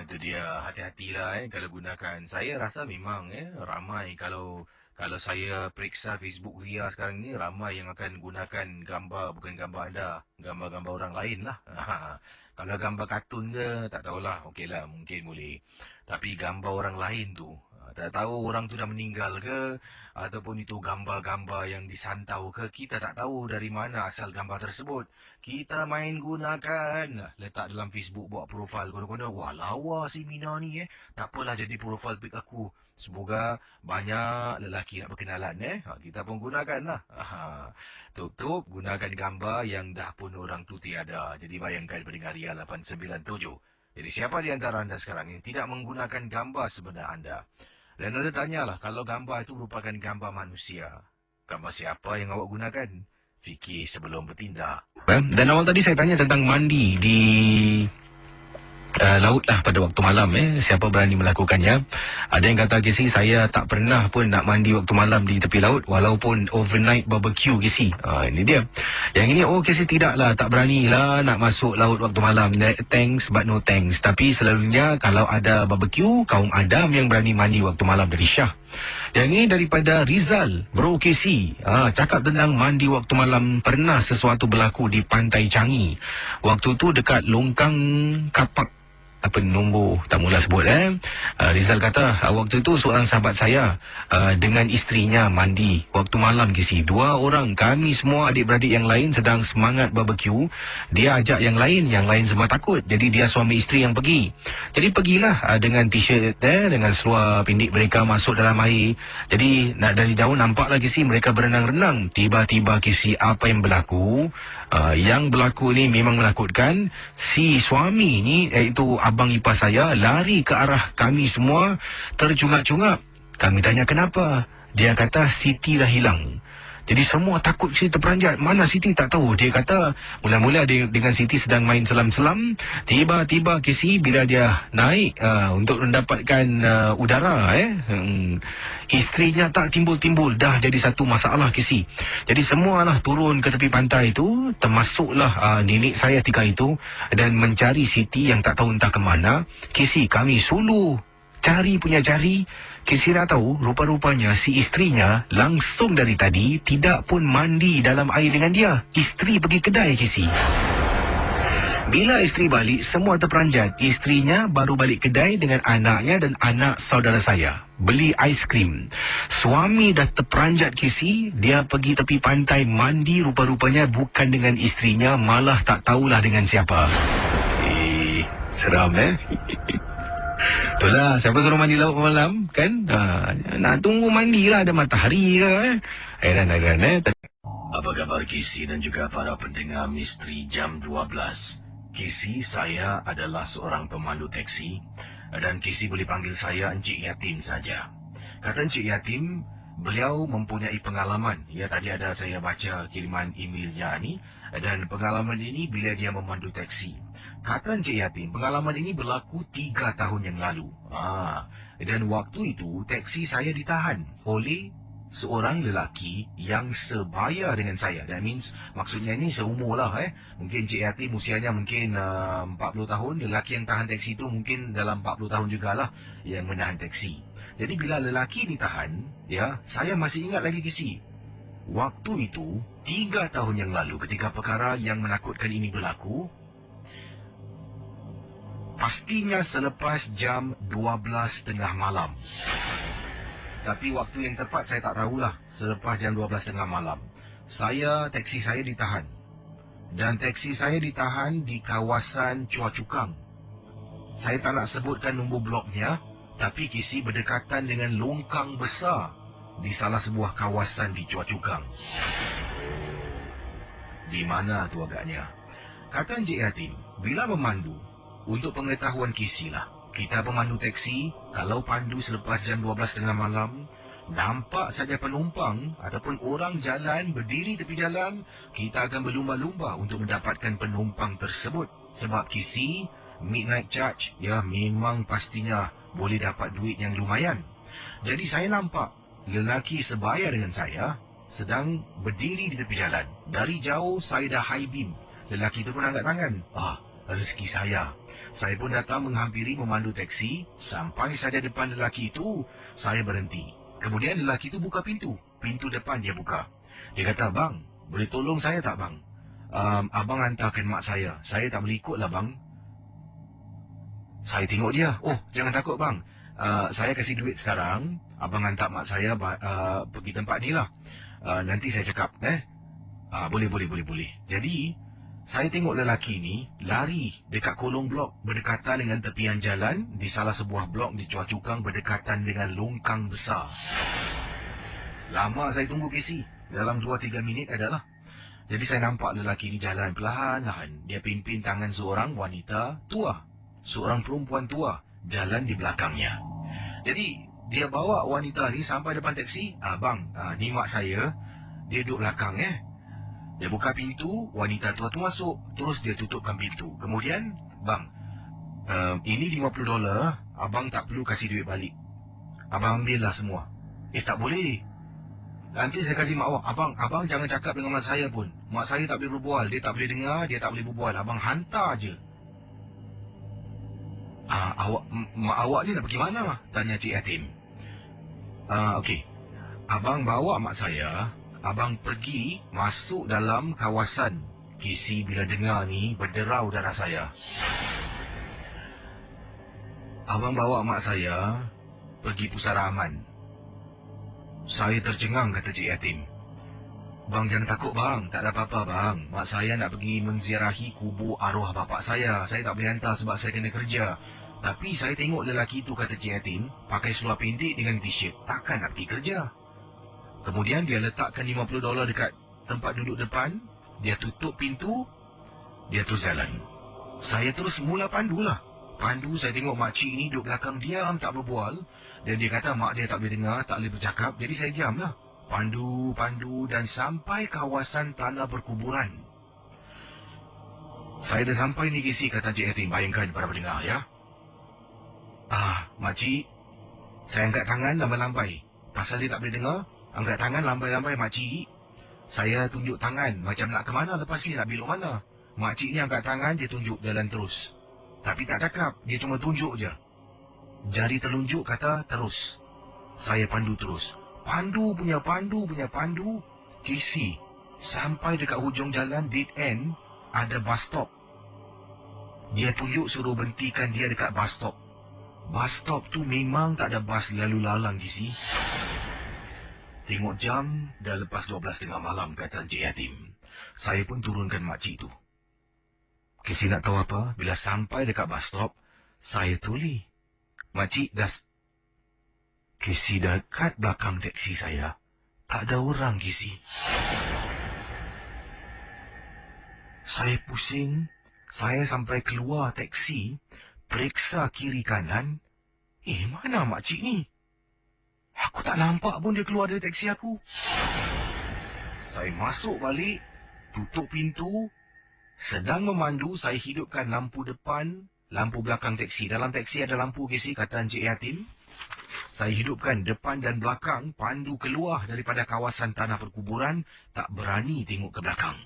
Itu dia. Hati-hatilah kalau gunakan. Saya rasa memang ramai kalau saya periksa Facebook Ria sekarang ni, ramai yang akan gunakan gambar, bukan gambar anda, gambar-gambar orang lain lah. Kalau gambar kartun ke, tak tahulah, okeylah, mungkin boleh. Tapi gambar orang lain tu, tak tahu orang tu dah meninggal ke, ataupun itu gambar-gambar yang disantau ke, kita tak tahu dari mana asal gambar tersebut. Kita main gunakan, letak dalam Facebook, buat profil guna-guna. Wah, lawa si Mina ni tak apalah jadi profil pic aku. Semoga banyak lelaki nak berkenalan kita pun gunakan lah. Tutup gunakan gambar yang dah pun orang tu tiada. Jadi bayangkan pendengar Ria 897. Jadi siapa di antara anda sekarang yang tidak menggunakan gambar sebenar anda? Dan anda tanyalah, kalau gambar itu merupakan gambar manusia, gambar siapa yang awak gunakan? Fikir sebelum bertindak. Dan awal tadi saya tanya tentang mandi di laut lah pada waktu malam. Siapa berani melakukannya? Ada yang kata, Kisi, saya tak pernah pun nak mandi waktu malam di tepi laut, walaupun overnight barbecue, Kisi. Ini dia. Yang ini, Kisi tidaklah, tak beranilah nak masuk laut waktu malam. Thanks but no thanks. Tapi selalunya kalau ada barbecue, kaum Adam yang berani mandi waktu malam dari Syah. Yang ini daripada Rizal, Bro Kisi. Cakap tentang mandi waktu malam. Pernah sesuatu berlaku di Pantai Changi. Waktu tu dekat longkang kapak nombor tak mula sebut. Rizal kata, waktu itu seorang sahabat saya dengan isterinya mandi waktu malam, Kisi. 2 orang, kami semua adik-beradik yang lain sedang semangat barbecue. Dia ajak yang lain semua takut. Jadi dia suami isteri yang pergi. Jadi pergilah dengan t-shirt dengan seluar pendek mereka masuk dalam air. Jadi dari jauh nampak lagi, Kisi, mereka berenang-renang. Tiba-tiba, Kisi, apa yang berlaku? Yang berlaku ni memang menakutkan. Si suami ni, iaitu abang ipar saya, lari ke arah kami semua tercungap-cungap. Kami tanya kenapa. Dia kata Siti dah hilang. Jadi semua takut, Siti terperanjat. Mana Siti tak tahu. Dia kata mula-mula dia dengan Siti sedang main selam-selam. Tiba-tiba, Kisi, bila dia naik untuk mendapatkan udara, isterinya tak timbul-timbul. Dah jadi satu masalah, Kisi. Jadi semualah turun ke tepi pantai itu, termasuklah nenek saya tika itu, dan mencari Siti yang tak tahu entah ke mana. Kisi, kami suluh cari punya cari. Kisi dah tahu, rupa-rupanya si isterinya langsung dari tadi tidak pun mandi dalam air dengan dia. Isteri pergi kedai, Kisi. Bila isteri balik, semua terperanjat. Isterinya baru balik kedai dengan anaknya dan anak saudara saya. Beli aiskrim. Suami dah terperanjat, Kisi. Dia pergi tepi pantai mandi, rupa-rupanya bukan dengan isterinya, malah tak tahulah dengan siapa. Seram, Itulah, siapa suruh mandi laut malam, kan? Nak tunggu mandilah, ada matahari ke, Heran. Apa khabar, Kisi dan juga para pendengar Misteri Jam 12? Kisi, saya adalah seorang pemandu teksi, dan Kisi boleh panggil saya Encik Yatim saja. Kata Encik Yatim, beliau mempunyai pengalaman. Tadi ada saya baca kiriman emailnya ni, dan pengalaman ini bila dia memandu teksi. Kata Encik Yatim, pengalaman ini berlaku 3 tahun yang lalu. Dan waktu itu, teksi saya ditahan oleh seorang lelaki yang sebaya dengan saya. That means, maksudnya ini seumur lah. Mungkin Encik Yatim usianya mungkin 40 tahun. Lelaki yang tahan teksi itu mungkin dalam 40 tahun jugalah yang menahan teksi. Jadi bila lelaki ditahan, saya masih ingat lagi, Kisi. Waktu itu, 3 tahun yang lalu ketika perkara yang menakutkan ini berlaku, pastinya selepas jam 12 tengah malam. Tapi waktu yang tepat saya tak tahulah. Selepas jam 12 tengah malam, teksi saya ditahan. dan teksi saya ditahan di kawasan Chua Chu Kang. Saya tak nak sebutkan nombor bloknya, tapi Casey berdekatan dengan longkang besar di salah sebuah kawasan di Chua Chu Kang. Di mana tu agaknya? Kata Encik Yatim, bila memandu, untuk pengetahuan Casey lah, kita pemandu teksi, kalau pandu selepas jam 12 tengah malam, nampak saja penumpang ataupun orang jalan berdiri tepi jalan, kita akan berlumba-lumba untuk mendapatkan penumpang tersebut. Sebab Casey, midnight charge, ya memang pastinya boleh dapat duit yang lumayan. Jadi saya nampak lelaki sebaya dengan saya sedang berdiri di tepi jalan. Dari jauh saya dah high beam. Lelaki tu pun angkat tangan. Rezeki saya. Saya pun datang menghampiri memandu teksi. Sampai saja depan lelaki itu, saya berhenti. Kemudian lelaki itu buka pintu. Pintu depan dia buka. Dia kata, "Bang, boleh tolong saya tak bang? Abang hantarkan mak saya. Saya tak boleh ikut lah bang." Saya tengok dia. "Oh, jangan takut bang. Saya kasih duit sekarang. Abang hantar mak saya pergi tempat ni lah. Nanti saya cakap. Boleh. Jadi, saya tengok lelaki ni lari dekat kolong blok berdekatan dengan tepian jalan di salah sebuah blok di Chua Chu Kang berdekatan dengan longkang besar. Lama saya tunggu Casey. Dalam 2-3 minit adalah. Jadi saya nampak lelaki ni jalan perlahan-lahan. Dia pimpin tangan seorang wanita tua. Seorang perempuan tua jalan di belakangnya. Jadi dia bawa wanita ni sampai depan teksi. "Bang, ni mak saya. Dia duduk belakang Dia buka pintu, wanita tua tu masuk. Terus dia tutupkan pintu. Kemudian, "Bang, ini $50. Abang tak perlu kasih duit balik. Abang ambillah semua." Tak boleh. Nanti saya kasih mak awak. Abang jangan cakap dengan mak saya pun. Mak saya tak boleh berbual. Dia tak boleh dengar, dia tak boleh berbual. Abang hantar je. Mak awak ni nak pergi mana? Tanya Cik Yatim. Okey. Abang bawa mak saya. Abang pergi masuk dalam kawasan. Casey bila dengar ni berderau darah saya. Abang bawa mak saya pergi pusara aman. Saya tercengang, kata Cik Yatim. "Bang jangan takut bang, tak ada apa-apa bang. Mak saya nak pergi menziarahi kubur arwah bapak saya. Saya tak boleh hantar sebab saya kena kerja. Tapi saya tengok lelaki tu," kata Cik Yatim, "pakai seluar pendek dengan t-shirt. Takkan nak pergi kerja." Kemudian dia letakkan $50 dekat tempat duduk depan. Dia tutup pintu. Dia terus jalan. Saya terus mula pandulah. Pandu, saya tengok makcik ni duduk belakang diam tak berbual. Dan dia kata mak dia tak boleh dengar, tak boleh bercakap. Jadi saya diamlah. Pandu dan sampai kawasan tanah perkuburan. Saya dah sampai ni Casey, kata Cik Yatim. Bayangkan para pendengar ya. Makcik, saya angkat tangan lambai-lambai. Pasal dia tak boleh dengar, angkat tangan lambai-lambai makcik. Saya tunjuk tangan macam nak ke mana lepas ni, nak belok mana. Makcik ni angkat tangan, dia tunjuk jalan terus. Tapi tak cakap, dia cuma tunjuk je. Jari telunjuk kata terus. Saya pandu terus. Pandu punya pandu. Casey, sampai dekat hujung jalan dead end, ada bus stop. Dia tunjuk suruh berhentikan dia dekat bus stop. Bus stop tu memang tak ada bas lalu lalang Casey. Tengok jam, dah lepas 12 tengah malam, kata Encik Yatim. Saya pun turunkan makcik tu. Casey nak tahu apa? Bila sampai dekat bus stop, saya tuli. Makcik dah... Casey dekat belakang teksi saya. Tak ada orang, Casey. Saya pusing. Saya sampai keluar teksi, periksa kiri kanan. Mana makcik ni? Aku tak nampak pun dia keluar dari teksi aku. Saya masuk balik, tutup pintu. Sedang memandu, saya hidupkan lampu depan, lampu belakang teksi. Dalam teksi ada lampu, Casey, kata Encik Yatim. Saya hidupkan depan dan belakang, pandu keluar daripada kawasan tanah perkuburan, tak berani tengok ke belakang.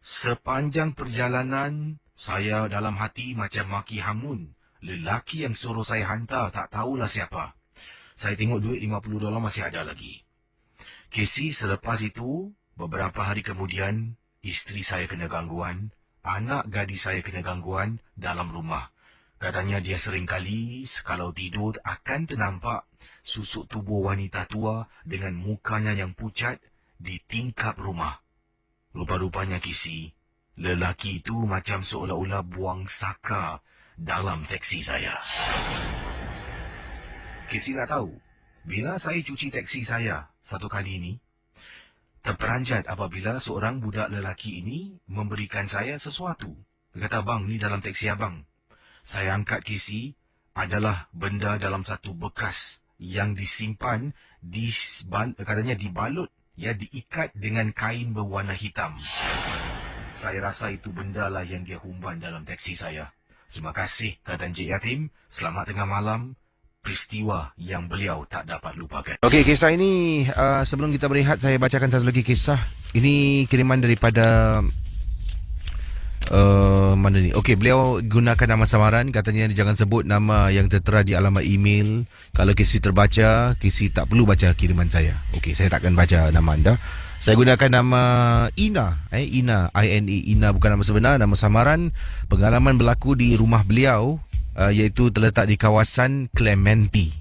Sepanjang perjalanan, saya dalam hati macam maki hamun. Lelaki yang suruh saya hantar tak tahulah siapa. Saya tengok duit $50 masih ada lagi. Casey, selepas itu, beberapa hari kemudian, isteri saya kena gangguan, anak gadis saya kena gangguan dalam rumah. Katanya dia seringkali, sekalau tidur, akan ternampak susuk tubuh wanita tua dengan mukanya yang pucat di tingkap rumah. Rupa-rupanya Casey, lelaki itu macam seolah-olah buang saka dalam teksi saya. Kisi nak tahu, bila saya cuci teksi saya satu kali ini, terperanjat apabila seorang budak lelaki ini memberikan saya sesuatu. Dia kata, "Bang, ni dalam teksi abang." Saya angkat kisi, adalah benda dalam satu bekas yang disimpan, katanya dibalut, ya, diikat dengan kain berwarna hitam. Saya rasa itu benda lah yang dia humban dalam teksi saya. Terima kasih, kata Encik Yatim. Selamat tengah malam. Peristiwa yang beliau tak dapat lupakan. Okey, kisah ini sebelum kita berehat, saya bacakan satu lagi kisah. Ini kiriman daripada mana ni? Okey, beliau gunakan nama samaran. Katanya jangan sebut nama yang tertera di alamat email. Kalau kisi terbaca, kisi tak perlu baca kiriman saya. Okey, saya takkan baca nama anda. Saya gunakan nama Ina. Ina, I-N-A. Ina bukan nama sebenar, nama samaran. Pengalaman berlaku di rumah beliau, iaitu terletak di kawasan Clementi.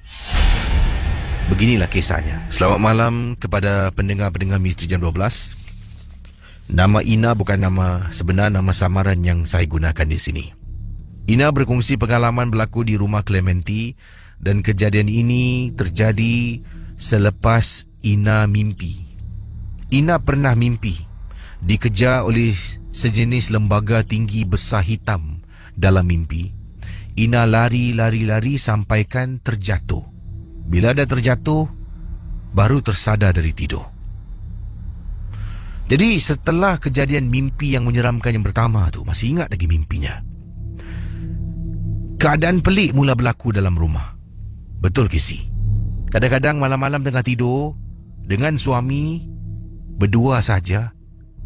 Beginilah kisahnya. Selamat malam kepada pendengar-pendengar Misteri Jam 12. Nama Ina bukan nama sebenar, nama samaran yang saya gunakan di sini. Ina berkongsi pengalaman berlaku di rumah Clementi dan kejadian ini terjadi selepas Ina mimpi. Ina pernah mimpi dikejar oleh sejenis lembaga tinggi besar hitam. Dalam mimpi, Ina lari sampaikan terjatuh. Bila dah terjatuh, baru tersadar dari tidur. Jadi setelah kejadian mimpi yang menyeramkan yang pertama tu, masih ingat lagi mimpinya. Keadaan pelik mula berlaku dalam rumah. Betul Kisi. Kadang-kadang malam-malam tengah tidur dengan suami, berdua saja.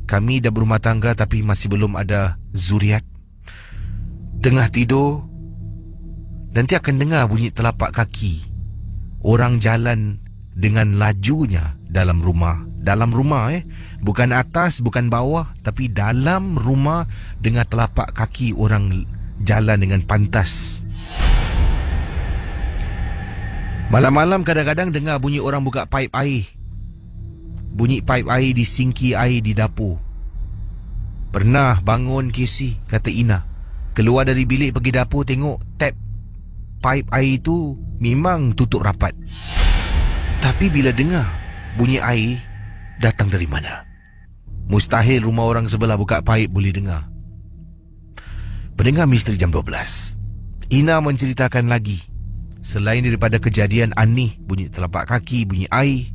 Kami dah berumah tangga tapi masih belum ada zuriat. Tengah tidur, nanti akan dengar bunyi telapak kaki orang jalan dengan lajunya dalam rumah. Dalam rumah bukan atas, bukan bawah, tapi dalam rumah dengan telapak kaki orang jalan dengan pantas. Malam-malam kadang-kadang dengar bunyi orang buka paip air. Bunyi paip air di singki air di dapur. Pernah bangun Kisi, kata Ina. Keluar dari bilik pergi dapur, tengok tap paip air itu memang tutup rapat. Tapi bila dengar bunyi air datang dari mana? Mustahil rumah orang sebelah buka paip boleh dengar. Pendengar Misteri Jam 12, Ina menceritakan lagi. Selain daripada kejadian aneh, bunyi telapak kaki, bunyi air,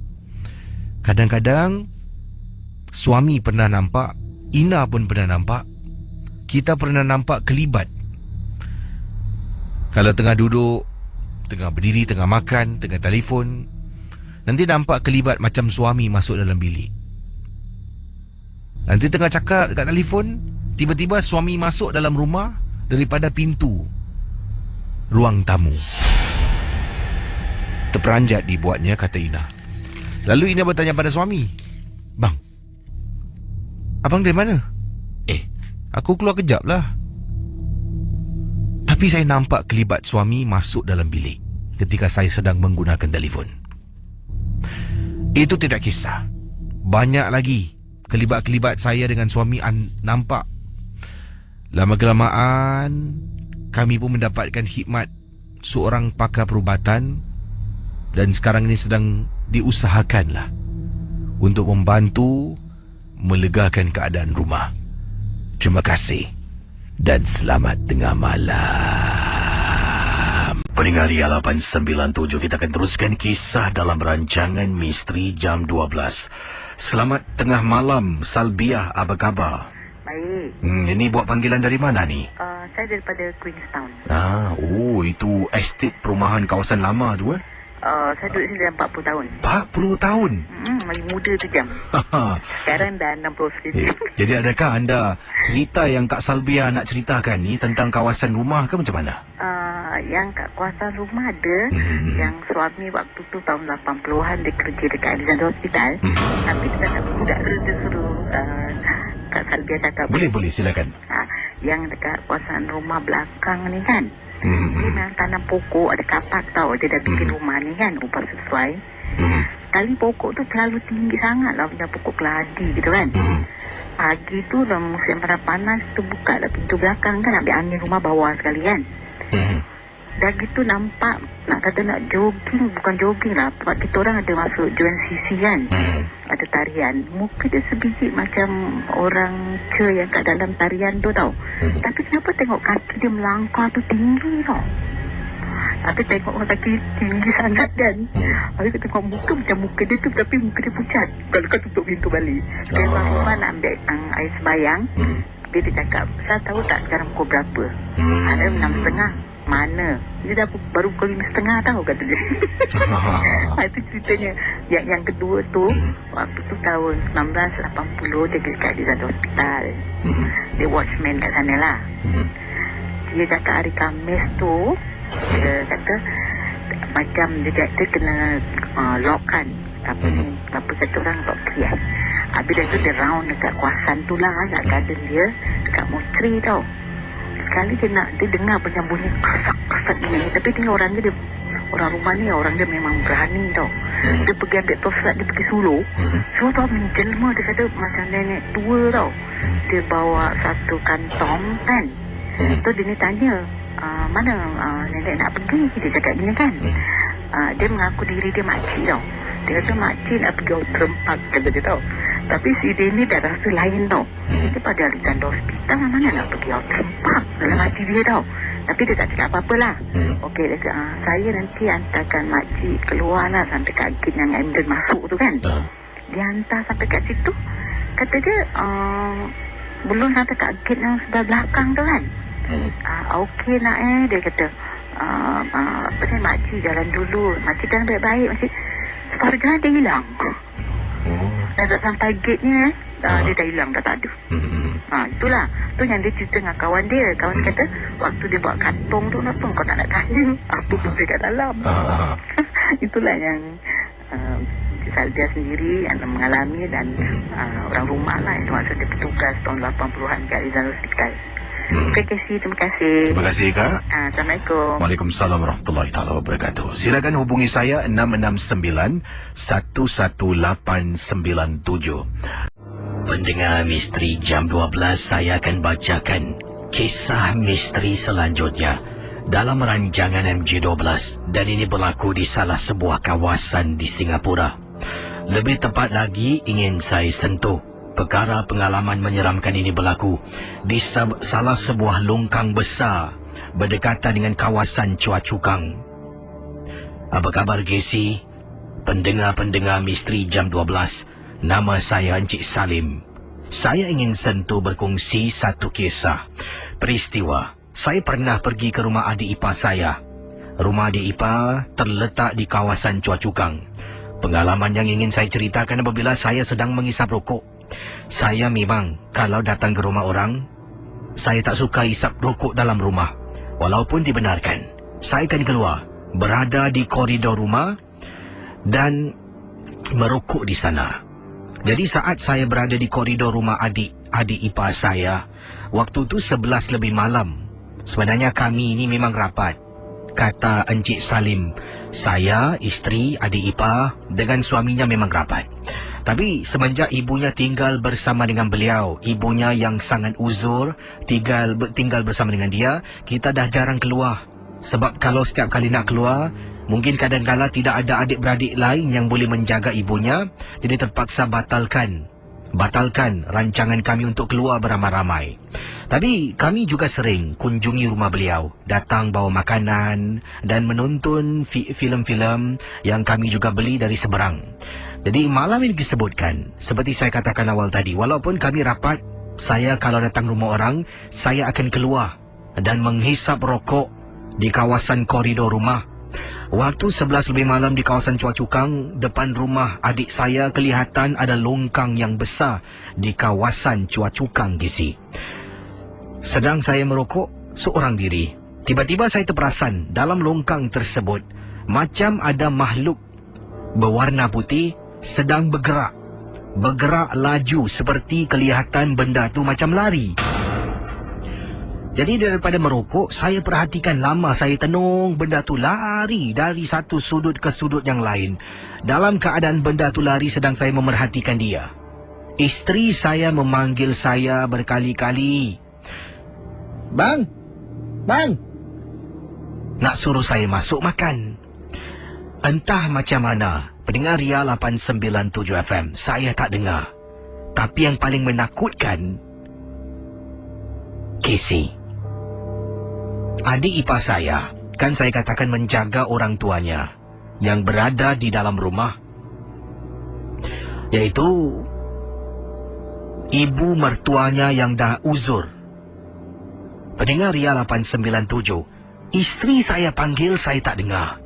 kadang-kadang suami pernah nampak, Ina pun pernah nampak, kita pernah nampak kelibat. Kalau tengah duduk, tengah berdiri, tengah makan, tengah telefon, nanti nampak kelibat macam suami masuk dalam bilik. Nanti tengah cakap dekat telefon, tiba-tiba suami masuk dalam rumah daripada pintu ruang tamu. Terperanjat dibuatnya, kata Ina. Lalu Ina bertanya pada suami, "Bang, abang dari mana?" Aku keluar kejap lah. Tapi saya nampak kelibat suami masuk dalam bilik ketika saya sedang menggunakan telefon. Itu tidak kisah. Banyak lagi kelibat-kelibat saya dengan suami nampak. Lama-kelamaan kami pun mendapatkan khidmat seorang pakar perubatan, dan sekarang ini sedang diusahakanlah untuk membantu melegakan keadaan rumah. Terima kasih dan selamat tengah malam. Pendengar Ria 897, kita akan teruskan kisah dalam rancangan Misteri Jam 12. Selamat tengah malam, Salbiah, apa khabar? Baik. Ini buat panggilan dari mana ni? Saya daripada Queenstown. Itu estate perumahan kawasan lama tu Saya duduk sini dah 40 tahun. 40 tahun? Lagi muda tu jam. Sekarang dah 60 sekali. Jadi adakah anda cerita yang Kak Salbiah nak ceritakan ni tentang kawasan rumah ke macam mana? Yang kat kawasan rumah ada. Yang suami waktu tu tahun 80-an dia kerja dekat Alexandra Hospital. Tapi dia tak budak dia suruh Kak Salbiah cakap. Boleh silakan. Yang dekat kawasan rumah belakang ni kan. Dia memang tanam pokok, ada kapak tau. Dia dah bikin rumah ni kan, rumah sesuai. sekali pokok tu terlalu tinggi sangat lah, macam pokok keladi gitu kan. Pagi tu dah musim panas tu, buka lah pintu belakang kan, ambil angin rumah bawah sekali kan. Dah gitu nampak nak kata nak jogging, bukan jogging lah, sebab kita orang ada masuk join CC kan. Ada tarian, muka dia sebiji macam orang ke yang kat dalam tarian tu tau. Tapi kenapa tengok kaki dia melangkah tu tinggi tau. Tapi tengok orang kaki tinggi sangat kan. Habis kita tengok muka macam muka dia tu, tapi muka dia pucat. Kalau kau tutup pintu balik, dia rumah nak ambil air sembayang. Dia cakap, saya tahu tak sekarang pukul berapa? Ada 6.30. Mana? Dia dah baru pukul 5.30 tahu kata dia. Itu ceritanya. Yang kedua tu, waktu tu tahun 1980, dia dekat di satu hospital. Dia watchman kat sana lah. Dia cakap hari Khamis tu, dia kata macam dia kena lock kan. Apa kata orang lock key kan. Habis dah tu dia round dekat kawasan tu lah, kat garden dia, dekat Mostri tau. Sekali dia dengar macam bunyi kesak-kesak ni. Tapi tengok orang dia orang rumah ni, orang dia memang berani tau. Dia pergi ambil tosrat, dia pergi suluh. So tau menjelma, dia kata macam nenek tua tau. Dia bawa satu kantong kan. So dia ni tanya, mana nenek nak pergi? Dia cakap gini kan. Dia mengaku diri dia makcik tau. Dia kata makcik nak pergi Outrempark, kata dia tau. Tapi si dia ni dah rasa lain tau. Dia pada Alexander Hospital, mana nak pergi Outrempark dalam hati dia tau. Tapi dia tak cakap apa-apa lah. Okey, dia kata, saya nanti hantarkan makcik keluar lah sampai kat gate yang ambulans masuk tu kan. Dia hantar sampai kat situ. Kata dia, belum sampai kat gate yang sebelah belakang tu kan. Okey nak dia kata, apa ni, makcik jalan dulu. Makcik jalan baik-baik. Makcik, sekarang dia hilang. Dah tak sampai gate ni dia dah hilang, dah tak ada. Itulah. Tu yang dia cerita dengan kawan dia. Kawan dia kata, waktu dia bawa kantong tu, kenapa kau tak nak tanya apa pun dekat dalam. Itulah yang dia sendiri yang mengalami, dan orang rumah lah yang termasuk dia petugas tahun 80-an kat Rizal Hospital. Terima kasih. Terima kasih Kak. Assalamualaikum. Waalaikumsalam warahmatullahi taala wabarakatuh. Silakan hubungi saya 669-11897. Pendengar Misteri Jam 12, saya akan bacakan kisah misteri selanjutnya dalam rancangan MG12, dan ini berlaku di salah sebuah kawasan di Singapura. Lebih tepat lagi, ingin saya sentuh. Perkara pengalaman menyeramkan ini berlaku di salah sebuah longkang besar berdekatan dengan kawasan Chua Chu Kang. Apa khabar Gesi? Pendengar-pendengar Misteri Jam 12, nama saya Encik Salim. Saya ingin sentuh berkongsi satu kisah. Peristiwa, saya pernah pergi ke rumah adik ipar saya. Rumah adik ipar terletak di kawasan Chua Chu Kang. Pengalaman yang ingin saya ceritakan apabila saya sedang mengisap rokok. Saya memang kalau datang ke rumah orang, saya tak suka isap rokok dalam rumah. Walaupun dibenarkan, saya akan keluar, berada di koridor rumah dan merokok di sana. Jadi saat saya berada di koridor rumah adik ipar saya, waktu tu 11 lebih malam. Sebenarnya kami ini memang rapat, kata Encik Salim. Saya, isteri, adik ipar dengan suaminya memang rapat. Tapi semenjak ibunya tinggal bersama dengan beliau, ibunya yang sangat uzur tinggal bersama dengan dia, kita dah jarang keluar. Sebab kalau setiap kali nak keluar, mungkin kadang-kala tidak ada adik-beradik lain yang boleh menjaga ibunya, jadi terpaksa batalkan rancangan kami untuk keluar beramai-ramai. Tapi kami juga sering kunjungi rumah beliau, datang bawa makanan dan menonton filem-filem yang kami juga beli dari seberang. Jadi malam ini disebutkan, seperti saya katakan awal tadi, walaupun kami rapat, saya kalau datang rumah orang, saya akan keluar dan menghisap rokok di kawasan koridor rumah. Waktu 11 lebih malam di kawasan Chua Chu Kang, depan rumah adik saya kelihatan ada longkang yang besar di kawasan Chua Chu Kang, Gisi. Sedang saya merokok seorang diri, tiba-tiba saya terperasan dalam longkang tersebut macam ada makhluk berwarna putih sedang bergerak laju, seperti kelihatan benda tu macam lari. Jadi daripada merokok, saya perhatikan lama saya tenung benda tu lari dari satu sudut ke sudut yang lain. Dalam keadaan benda tu lari sedang saya memerhatikan dia. Isteri saya memanggil saya berkali-kali. Bang! Bang! Nak suruh saya masuk makan. Entah macam mana, pendengar Ria 897 FM, saya tak dengar. Tapi yang paling menakutkan, Casey. Adik ipar saya, kan saya katakan menjaga orang tuanya yang berada di dalam rumah, yaitu ibu mertuanya yang dah uzur. Pendengar Ria 897, isteri saya panggil saya tak dengar.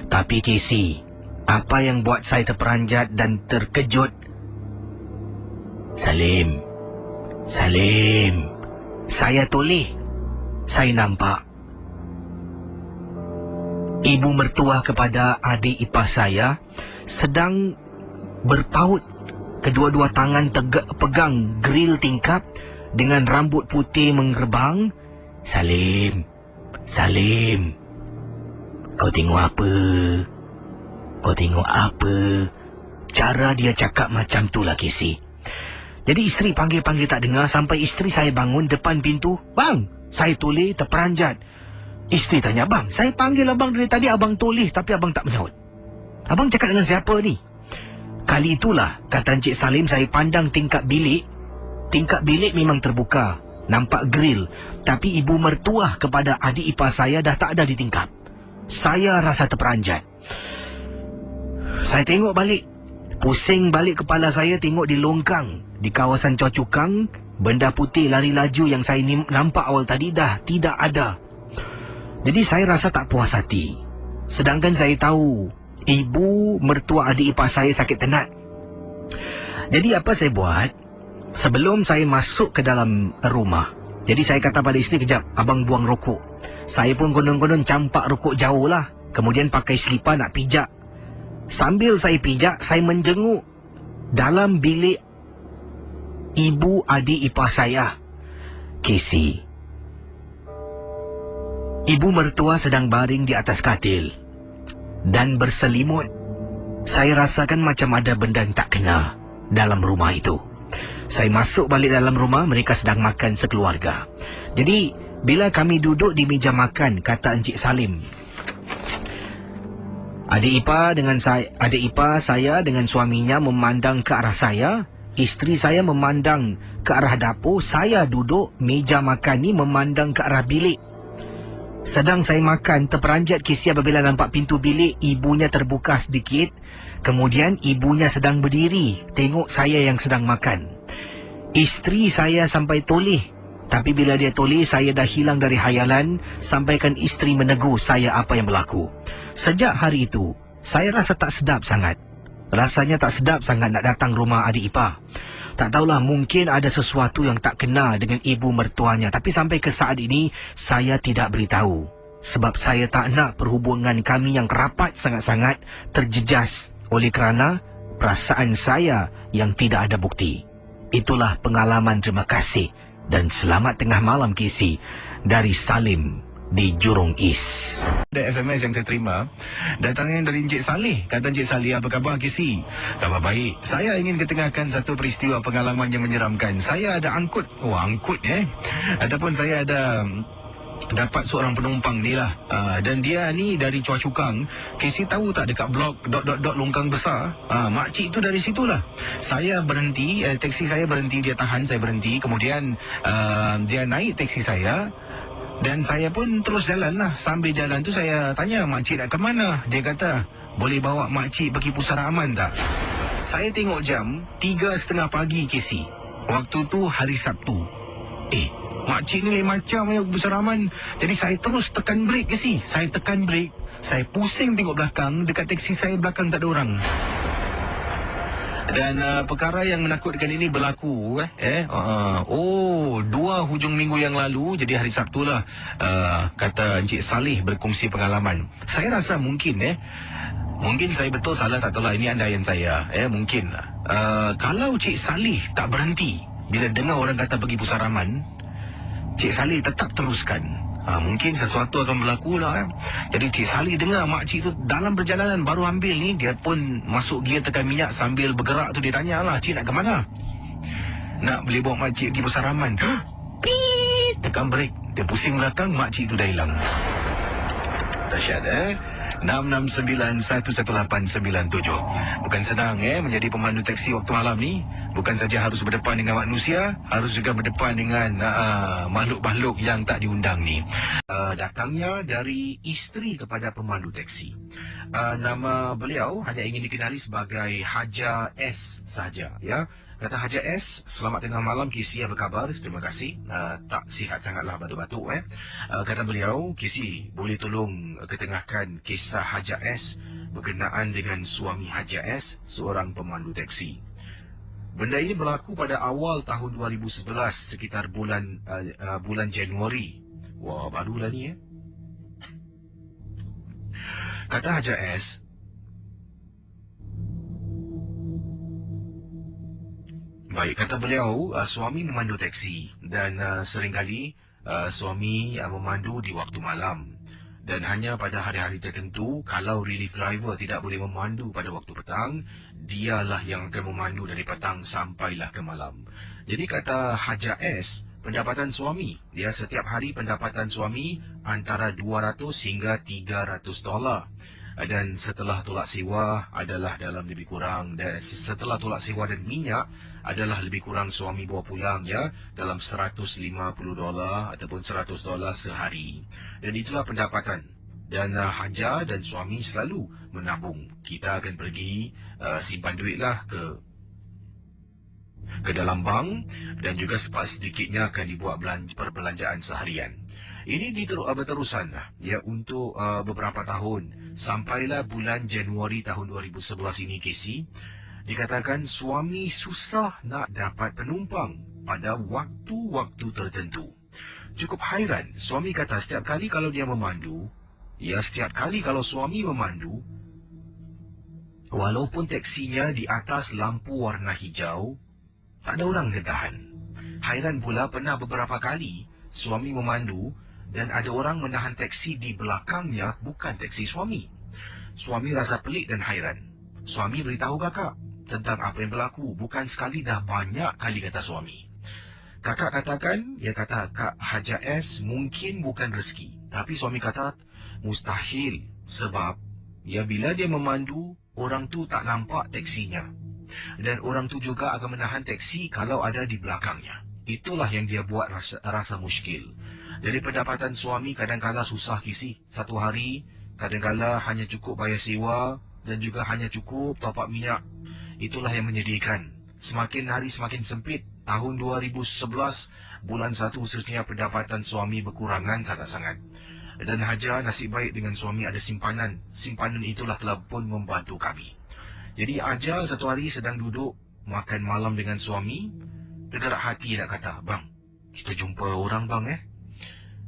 Tapi Casey, apa yang buat saya terperanjat dan terkejut? Salim, saya toleh. Saya nampak ibu mertua kepada adik ipar saya sedang berpaut, kedua-dua tangan pegang grill tingkap dengan rambut putih mengerbang. Salim, kau tengok apa? Kau tengok apa? Cara dia cakap macam tu lah, Casey. Jadi isteri panggil-panggil tak dengar sampai isteri saya bangun depan pintu. Bang, saya toleh terperanjat. Isteri tanya, bang, saya panggil abang dari tadi, abang toleh tapi abang tak menyaut. Abang cakap dengan siapa ni? Kali itulah, kata Encik Salim, saya pandang tingkap bilik. Tingkap bilik memang terbuka, nampak grill. Tapi ibu mertua kepada adik ipar saya dah tak ada di tingkap. Saya rasa terperanjat. Saya tengok balik. Pusing balik kepala saya tengok di longkang. Di kawasan Choa Chu Kang, benda putih lari laju yang saya nampak awal tadi dah tidak ada. Jadi saya rasa tak puas hati. Sedangkan saya tahu ibu mertua adik ipar saya sakit tenat. Jadi apa saya buat? Sebelum saya masuk ke dalam rumah, jadi saya kata pada isteri, kejap, abang buang rokok. Saya pun konon-konon campak rokok jauh lah. Kemudian pakai selipar nak pijak. Sambil saya pijak, saya menjenguk dalam bilik ibu adik ipar saya, Casey. Ibu mertua sedang baring di atas katil dan berselimut. Saya rasakan macam ada benda yang tak kena dalam rumah itu. Saya masuk balik dalam rumah, mereka sedang makan sekeluarga. Jadi, bila kami duduk di meja makan, kata Encik Salim, adik ipar saya dengan suaminya memandang ke arah saya. Isteri saya memandang ke arah dapur. Saya duduk meja makan ni memandang ke arah bilik. Sedang saya makan, terperanjat Casey apabila nampak pintu bilik ibunya terbuka sedikit. Kemudian ibunya sedang berdiri, tengok saya yang sedang makan. Isteri saya sampai toleh. Tapi bila dia toleh, saya dah hilang dari hayalan. Sampaikan isteri menegur saya apa yang berlaku. Sejak hari itu, saya rasa tak sedap sangat. Rasanya tak sedap sangat nak datang rumah adik ipar. Tak tahulah, mungkin ada sesuatu yang tak kena dengan ibu mertuanya. Tapi sampai ke saat ini, saya tidak beritahu. Sebab saya tak nak perhubungan kami yang rapat sangat-sangat terjejas oleh kerana perasaan saya yang tidak ada bukti. Itulah pengalaman. Terima kasih dan selamat tengah malam, Casey, dari Salim di Jurong East. Ada SMS yang saya terima, datangnya dari Encik Saleh. Kata Encik Saleh, apa khabar Casey? Khabar baik. Saya ingin ketengahkan satu peristiwa pengalaman yang menyeramkan. Saya ada angkut. Ataupun saya ada dapat seorang penumpang ni lah. Dan dia ni dari Choa Chu Kang. Casey tahu tak dekat blok ... longkang besar. Makcik tu dari situlah. Saya berhenti, teksi saya berhenti, dia tahan, saya berhenti. Kemudian dia naik teksi saya. Dan saya pun terus jalan lah. Sambil jalan tu saya tanya, makcik nak ke mana? Dia kata, boleh bawa makcik pergi pusara aman tak? Saya tengok jam 3:30 pagi, Casey. Waktu tu hari Sabtu. Makcik ni lain macam ya pusara aman. Jadi saya terus tekan brek, Casey. Saya tekan brek. Saya pusing tengok belakang. Dekat teksi saya belakang tak ada orang. Dan perkara yang menakutkan ini berlaku 2 hujung minggu yang lalu. Jadi hari Sabtu lah, kata Encik Saleh berkongsi pengalaman. Saya rasa mungkin saya betul salah, tak tahulah, ini andaian saya. Mungkin kalau Encik Saleh tak berhenti bila dengar orang kata pergi pusaraman, Cik Saleh tetap teruskan. Mungkin sesuatu akan berlaku lah. Jadi Cik Saleh dengar makcik tu dalam perjalanan baru ambil ni, dia pun masuk gear tekan minyak sambil bergerak tu. Dia tanya lah, cik nak ke mana? Nak boleh bawa makcik pergi Pusaraman. Piit, tekan brek. Dia pusing belakang, makcik tu dah hilang. Dahsyat 669-11897. Bukan senang menjadi pemandu teksi waktu malam ni. Bukan saja harus berdepan dengan manusia, harus juga berdepan dengan makhluk-makhluk yang tak diundang ni. Datangnya dari isteri kepada pemandu teksi. Nama beliau hanya ingin dikenali sebagai Haja S saja, ya. Kata Haja S, selamat tengah malam Kisi, apa khabar? Terima kasih. Tak sihat sangatlah, batuk-batuk. Kata beliau, Kisi, boleh tolong ketengahkan kisah Haja S berkenaan dengan suami Haja S, seorang pemandu teksi. Benda ini berlaku pada awal tahun 2011, sekitar bulan Januari. Wah, barulah ni Kata Haja S, baik, kata beliau, suami memandu teksi dan seringkali suami memandu di waktu malam. Dan hanya pada hari-hari tertentu, kalau relief driver tidak boleh memandu pada waktu petang, dialah yang akan memandu dari petang sampailah ke malam. Jadi kata Haja S, pendapatan suami, setiap hari pendapatan suami antara 200 hingga 300 dolar. Dan setelah tolak sewa adalah dalam lebih kurang, dan setelah tolak sewa dan minyak adalah lebih kurang suami bawa pulang dalam 150 dolar ataupun 100 dolar sehari. Dan itulah pendapatan. Dan Haja dan suami selalu menabung. Kita akan pergi simpan duitlah ke dalam bank, dan juga sedikitnya akan dibuat perbelanjaan seharian. Ini berterusan untuk beberapa tahun. Sampailah bulan Januari tahun 2011 ini, Casey, dikatakan suami susah nak dapat penumpang pada waktu-waktu tertentu. Cukup hairan, suami kata setiap kali kalau suami memandu, walaupun teksinya di atas lampu warna hijau, tak ada orang yang tahan. Hairan pula, pernah beberapa kali suami memandu dan ada orang menahan teksi di belakangnya, bukan teksi suami. Suami rasa pelik dan hairan. Suami beritahu kakak tentang apa yang berlaku. Bukan sekali, dah banyak kali, kata suami. Kakak katakan, kata Kak Haja S, mungkin bukan rezeki. Tapi suami kata mustahil, sebab bila dia memandu, orang tu tak nampak teksinya. Dan orang tu juga akan menahan teksi kalau ada di belakangnya. Itulah yang dia buat rasa muskil. Jadi pendapatan suami kadang-kala susah, Kisi. Satu hari kadang-kala hanya cukup bayar sewa dan juga hanya cukup top up minyak. Itulah yang menyedihkan. Semakin hari semakin sempit. Tahun 2011 bulan 1 khususnya pendapatan suami berkurangan sangat-sangat. Dan Haja nasib baik dengan suami ada simpanan. Simpanan itulah telah pun membantu kami. Jadi Haja satu hari sedang duduk makan malam dengan suami, tergerak hati nak kata, bang, kita jumpa orang bang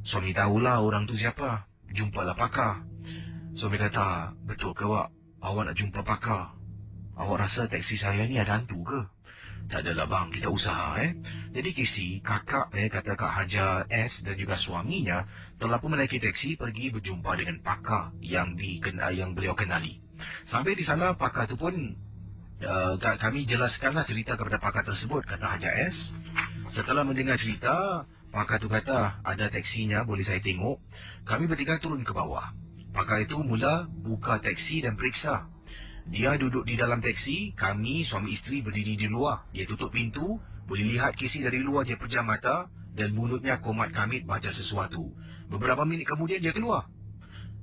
Suami tahulah orang tu siapa. Jumpalah pakar. Suami kata, betul ke awak? Awak nak jumpa pakar? Awak rasa teksi saya ni ada hantu ke? Tak adalah bang, kita usaha Jadi Kisi, kakak kata Kak Haja S dan juga suaminya telah pun menaiki teksi pergi berjumpa dengan pakar yang beliau kenali. Sampai di sana pakar tu pun kami jelaskanlah cerita kepada pakar tersebut, kata Haja S. Setelah mendengar cerita, pakar tu kata, ada teksinya, boleh saya tengok? Kami bertiga turun ke bawah. Pakar itu mula buka teksi dan periksa. Dia duduk di dalam teksi, kami suami isteri berdiri di luar. Dia tutup pintu, boleh lihat Kisi dari luar, dia pejam mata dan mulutnya komat kamit baca sesuatu. Beberapa minit kemudian dia keluar.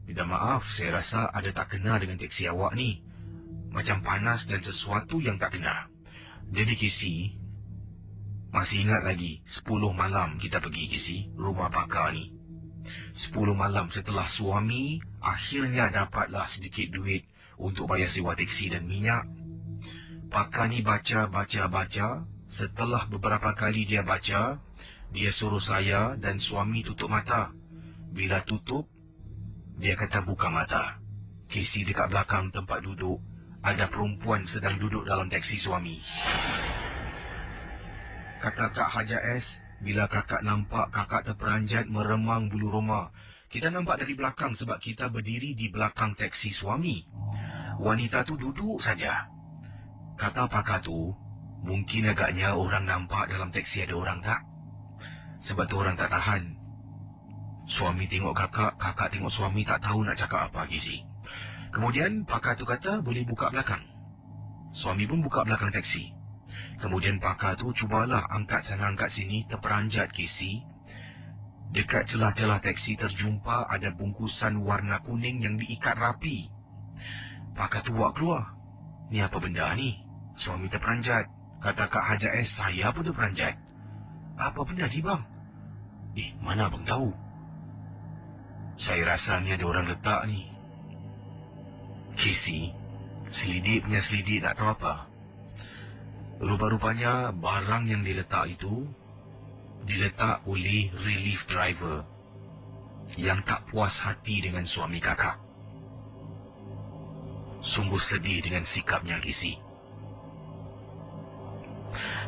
Minta maaf, saya rasa ada tak kena dengan teksi awak ni. Macam panas dan sesuatu yang tak kena. Jadi Kisi, masih ingat lagi 10 malam kita pergi Kisi, rumah pakar ni. 10 malam setelah suami akhirnya dapatlah sedikit duit untuk bayar sewa teksi dan minyak. Pakar ni baca. Setelah beberapa kali dia baca, dia suruh saya dan suami tutup mata. Bila tutup, dia kata buka mata. Kisi, dekat belakang tempat duduk ada perempuan sedang duduk dalam teksi suami. Kata Kak Haja S, bila kakak nampak kakak terperanjat meremang bulu roma. Kita nampak dari belakang sebab kita berdiri di belakang teksi suami. Wanita tu duduk saja. Kata pakar tu, mungkin agaknya orang nampak dalam teksi ada orang tak? Sebab tu orang tak tahan. Suami tengok kakak, kakak tengok suami, tak tahu nak cakap apa Gizi. Kemudian pakar tu kata boleh buka belakang. Suami pun buka belakang teksi. Kemudian pakar tu cubalah angkat sana angkat sini, terperanjat Gizi. Dekat celah-celah teksi terjumpa ada bungkusan warna kuning yang diikat rapi. Pakar tu buat keluar. Ni apa benda ni? Suami terperanjat. Kata Kak Haji S, saya pun terperanjat. Apa benda ni bang? Mana abang tahu? Saya rasa ni ada orang letak ni. Kisi, selidik punya selidik nak tahu apa? Rupa-rupanya barang yang diletak itu diletak oleh relief driver yang tak puas hati dengan suami kakak. Sungguh sedih dengan sikapnya Kisi.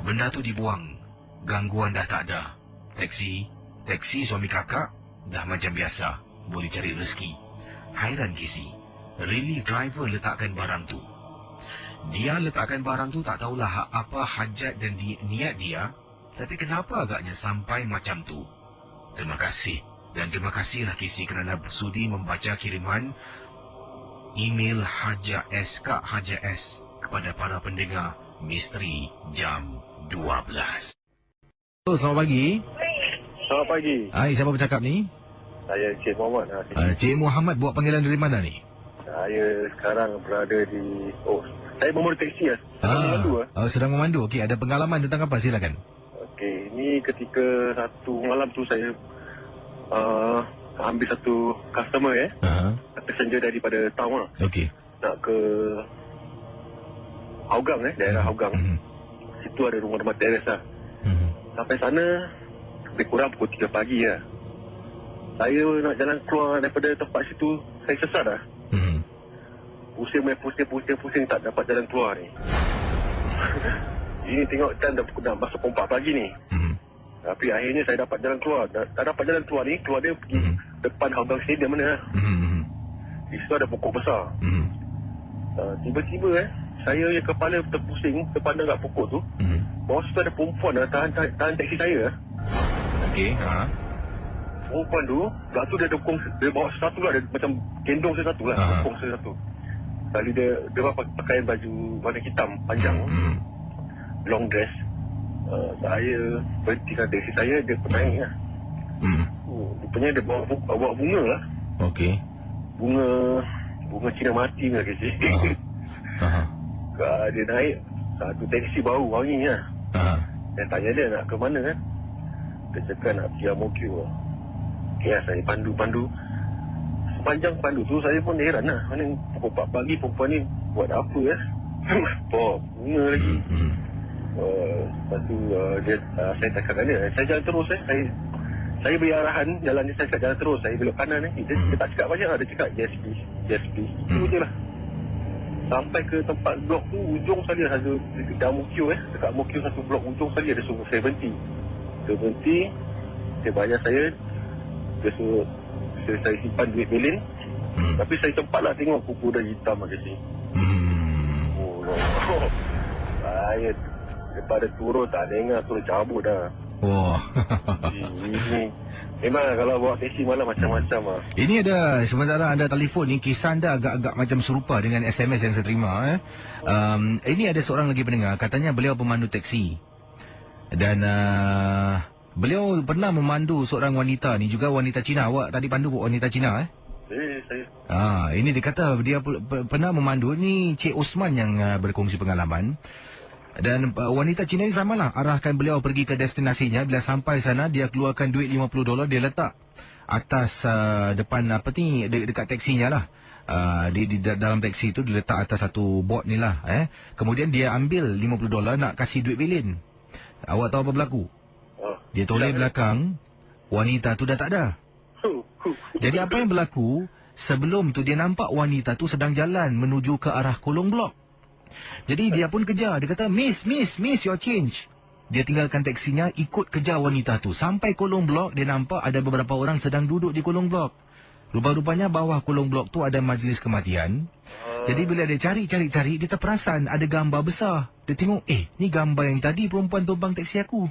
Benda tu dibuang, gangguan dah tak ada. Teksi suami kakak dah macam biasa, boleh cari rezeki. Hairan Kisi, relief driver letakkan barang tu. Dia letakkan barang tu tak tahulah apa hajat dan niat dia, tapi kenapa agaknya sampai macam tu. Terima kasih. Dan terima kasihlah Kisi kerana sudi membaca kiriman email Haja S, Kak Haja S kepada para pendengar Misteri Jam 12. Selamat pagi. Selamat pagi. Hai, siapa bercakap ni? Saya Cik Muhammad. Cik Muhammad buat panggilan dari mana ni? Saya sekarang berada di... saya memandu teksi lah. Sedang memandu. Okey, ada pengalaman tentang apa? Silakan. Okey, ini ketika satu malam tu saya ambil satu customer passenger daripada town lah. Okey. Nak ke Hougang daerah Hougang. Situ ada rumah-rumah teres lah. Sampai sana lebih kurang pukul 3 pagi lah. Saya nak jalan keluar daripada tempat situ, saya sesat lah. Pusing tak dapat jalan keluar ni. Ini tengok kan dah masuk pukul 4 pagi ni. Tapi akhirnya saya dapat jalan keluar. Tak dapat jalan keluar ni, keluar dia pergi depan Hougang Stadium mana lah. Di situ ada pokok besar. Tiba-tiba saya yang kepala terpusing, terpandang kat pokok tu. Bawah situ ada perempuan tahan teksi saya. Okey, Perempuan tu, lepas tu dia bawa sesuatu lah, dia macam gendong sesuatu lah, pokok sesuatu. Kali dia pakai baju warna hitam, panjang, long dress. Saya berhentikan teksi saya, dia naik lah. Rupanya dia bawa bunga lah. Okey. Bunga Cina mati lah kasi. Dia naik satu teksi baru wangi lah. Saya tanya dia nak ke mana kan. Dia cakap nak pergi Amokyo. Okay lah, saya pandu. Sepanjang pandu tu saya pun heran lah. Mana pukul 4 pagi perempuan ni buat apa bawa bunga lagi. Lepas tu saya cakap dia, saya jalan terus saya beri arahan jalan ni, saya cakap jalan terus, saya belok kanan dia tak cakap banyak lah, dia cakap yes please. Itu je lah. Sampai ke tempat blok tu, ujung sekali ada dekat Amokyo dekat Amokyo satu blok ujung sekali ada suruh saya berhenti. Dia bayar saya, dia suruh saya simpan duit belin. Tapi saya sempatlah tengok kuku dah hitam ada sini. Saya daripada turun tak dengar, turun cabut dah. Wah. Ini memang kalau bawa teksi malam macam-macam lah. Ini ada, sementara anda telefon ni, kisah anda agak-agak macam serupa dengan SMS yang saya terima. Ini ada seorang lagi pendengar, katanya beliau pemandu teksi. Dan beliau pernah memandu seorang wanita ni, juga wanita Cina. Awak tadi pandu wanita Cina Saya. Ini dia kata dia pernah memandu. Ni Cik Osman yang berkongsi pengalaman. Dan wanita Cina ni samalah, arahkan beliau pergi ke destinasinya. Bila sampai sana, dia keluarkan duit $50, dia letak atas depan dekat teksinya lah. Di dalam teksi tu dia letak atas satu board ni lah. Kemudian dia ambil $50 nak kasih duit belin. Awak tahu apa berlaku? Dia toleh belakang, wanita tu dah tak ada. Jadi apa yang berlaku, sebelum tu dia nampak wanita tu sedang jalan menuju ke arah kolong blok. Jadi dia pun kejar, dia kata, Miss, your change. Dia tinggalkan taksinya, ikut kejar wanita tu. Sampai kolong blok, dia nampak ada beberapa orang sedang duduk di kolong blok. Rupa-rupanya bawah kolong blok tu ada majlis kematian. Jadi bila dia cari, dia terperasan ada gambar besar. Dia tengok, ni gambar yang tadi perempuan tumpang taksi aku.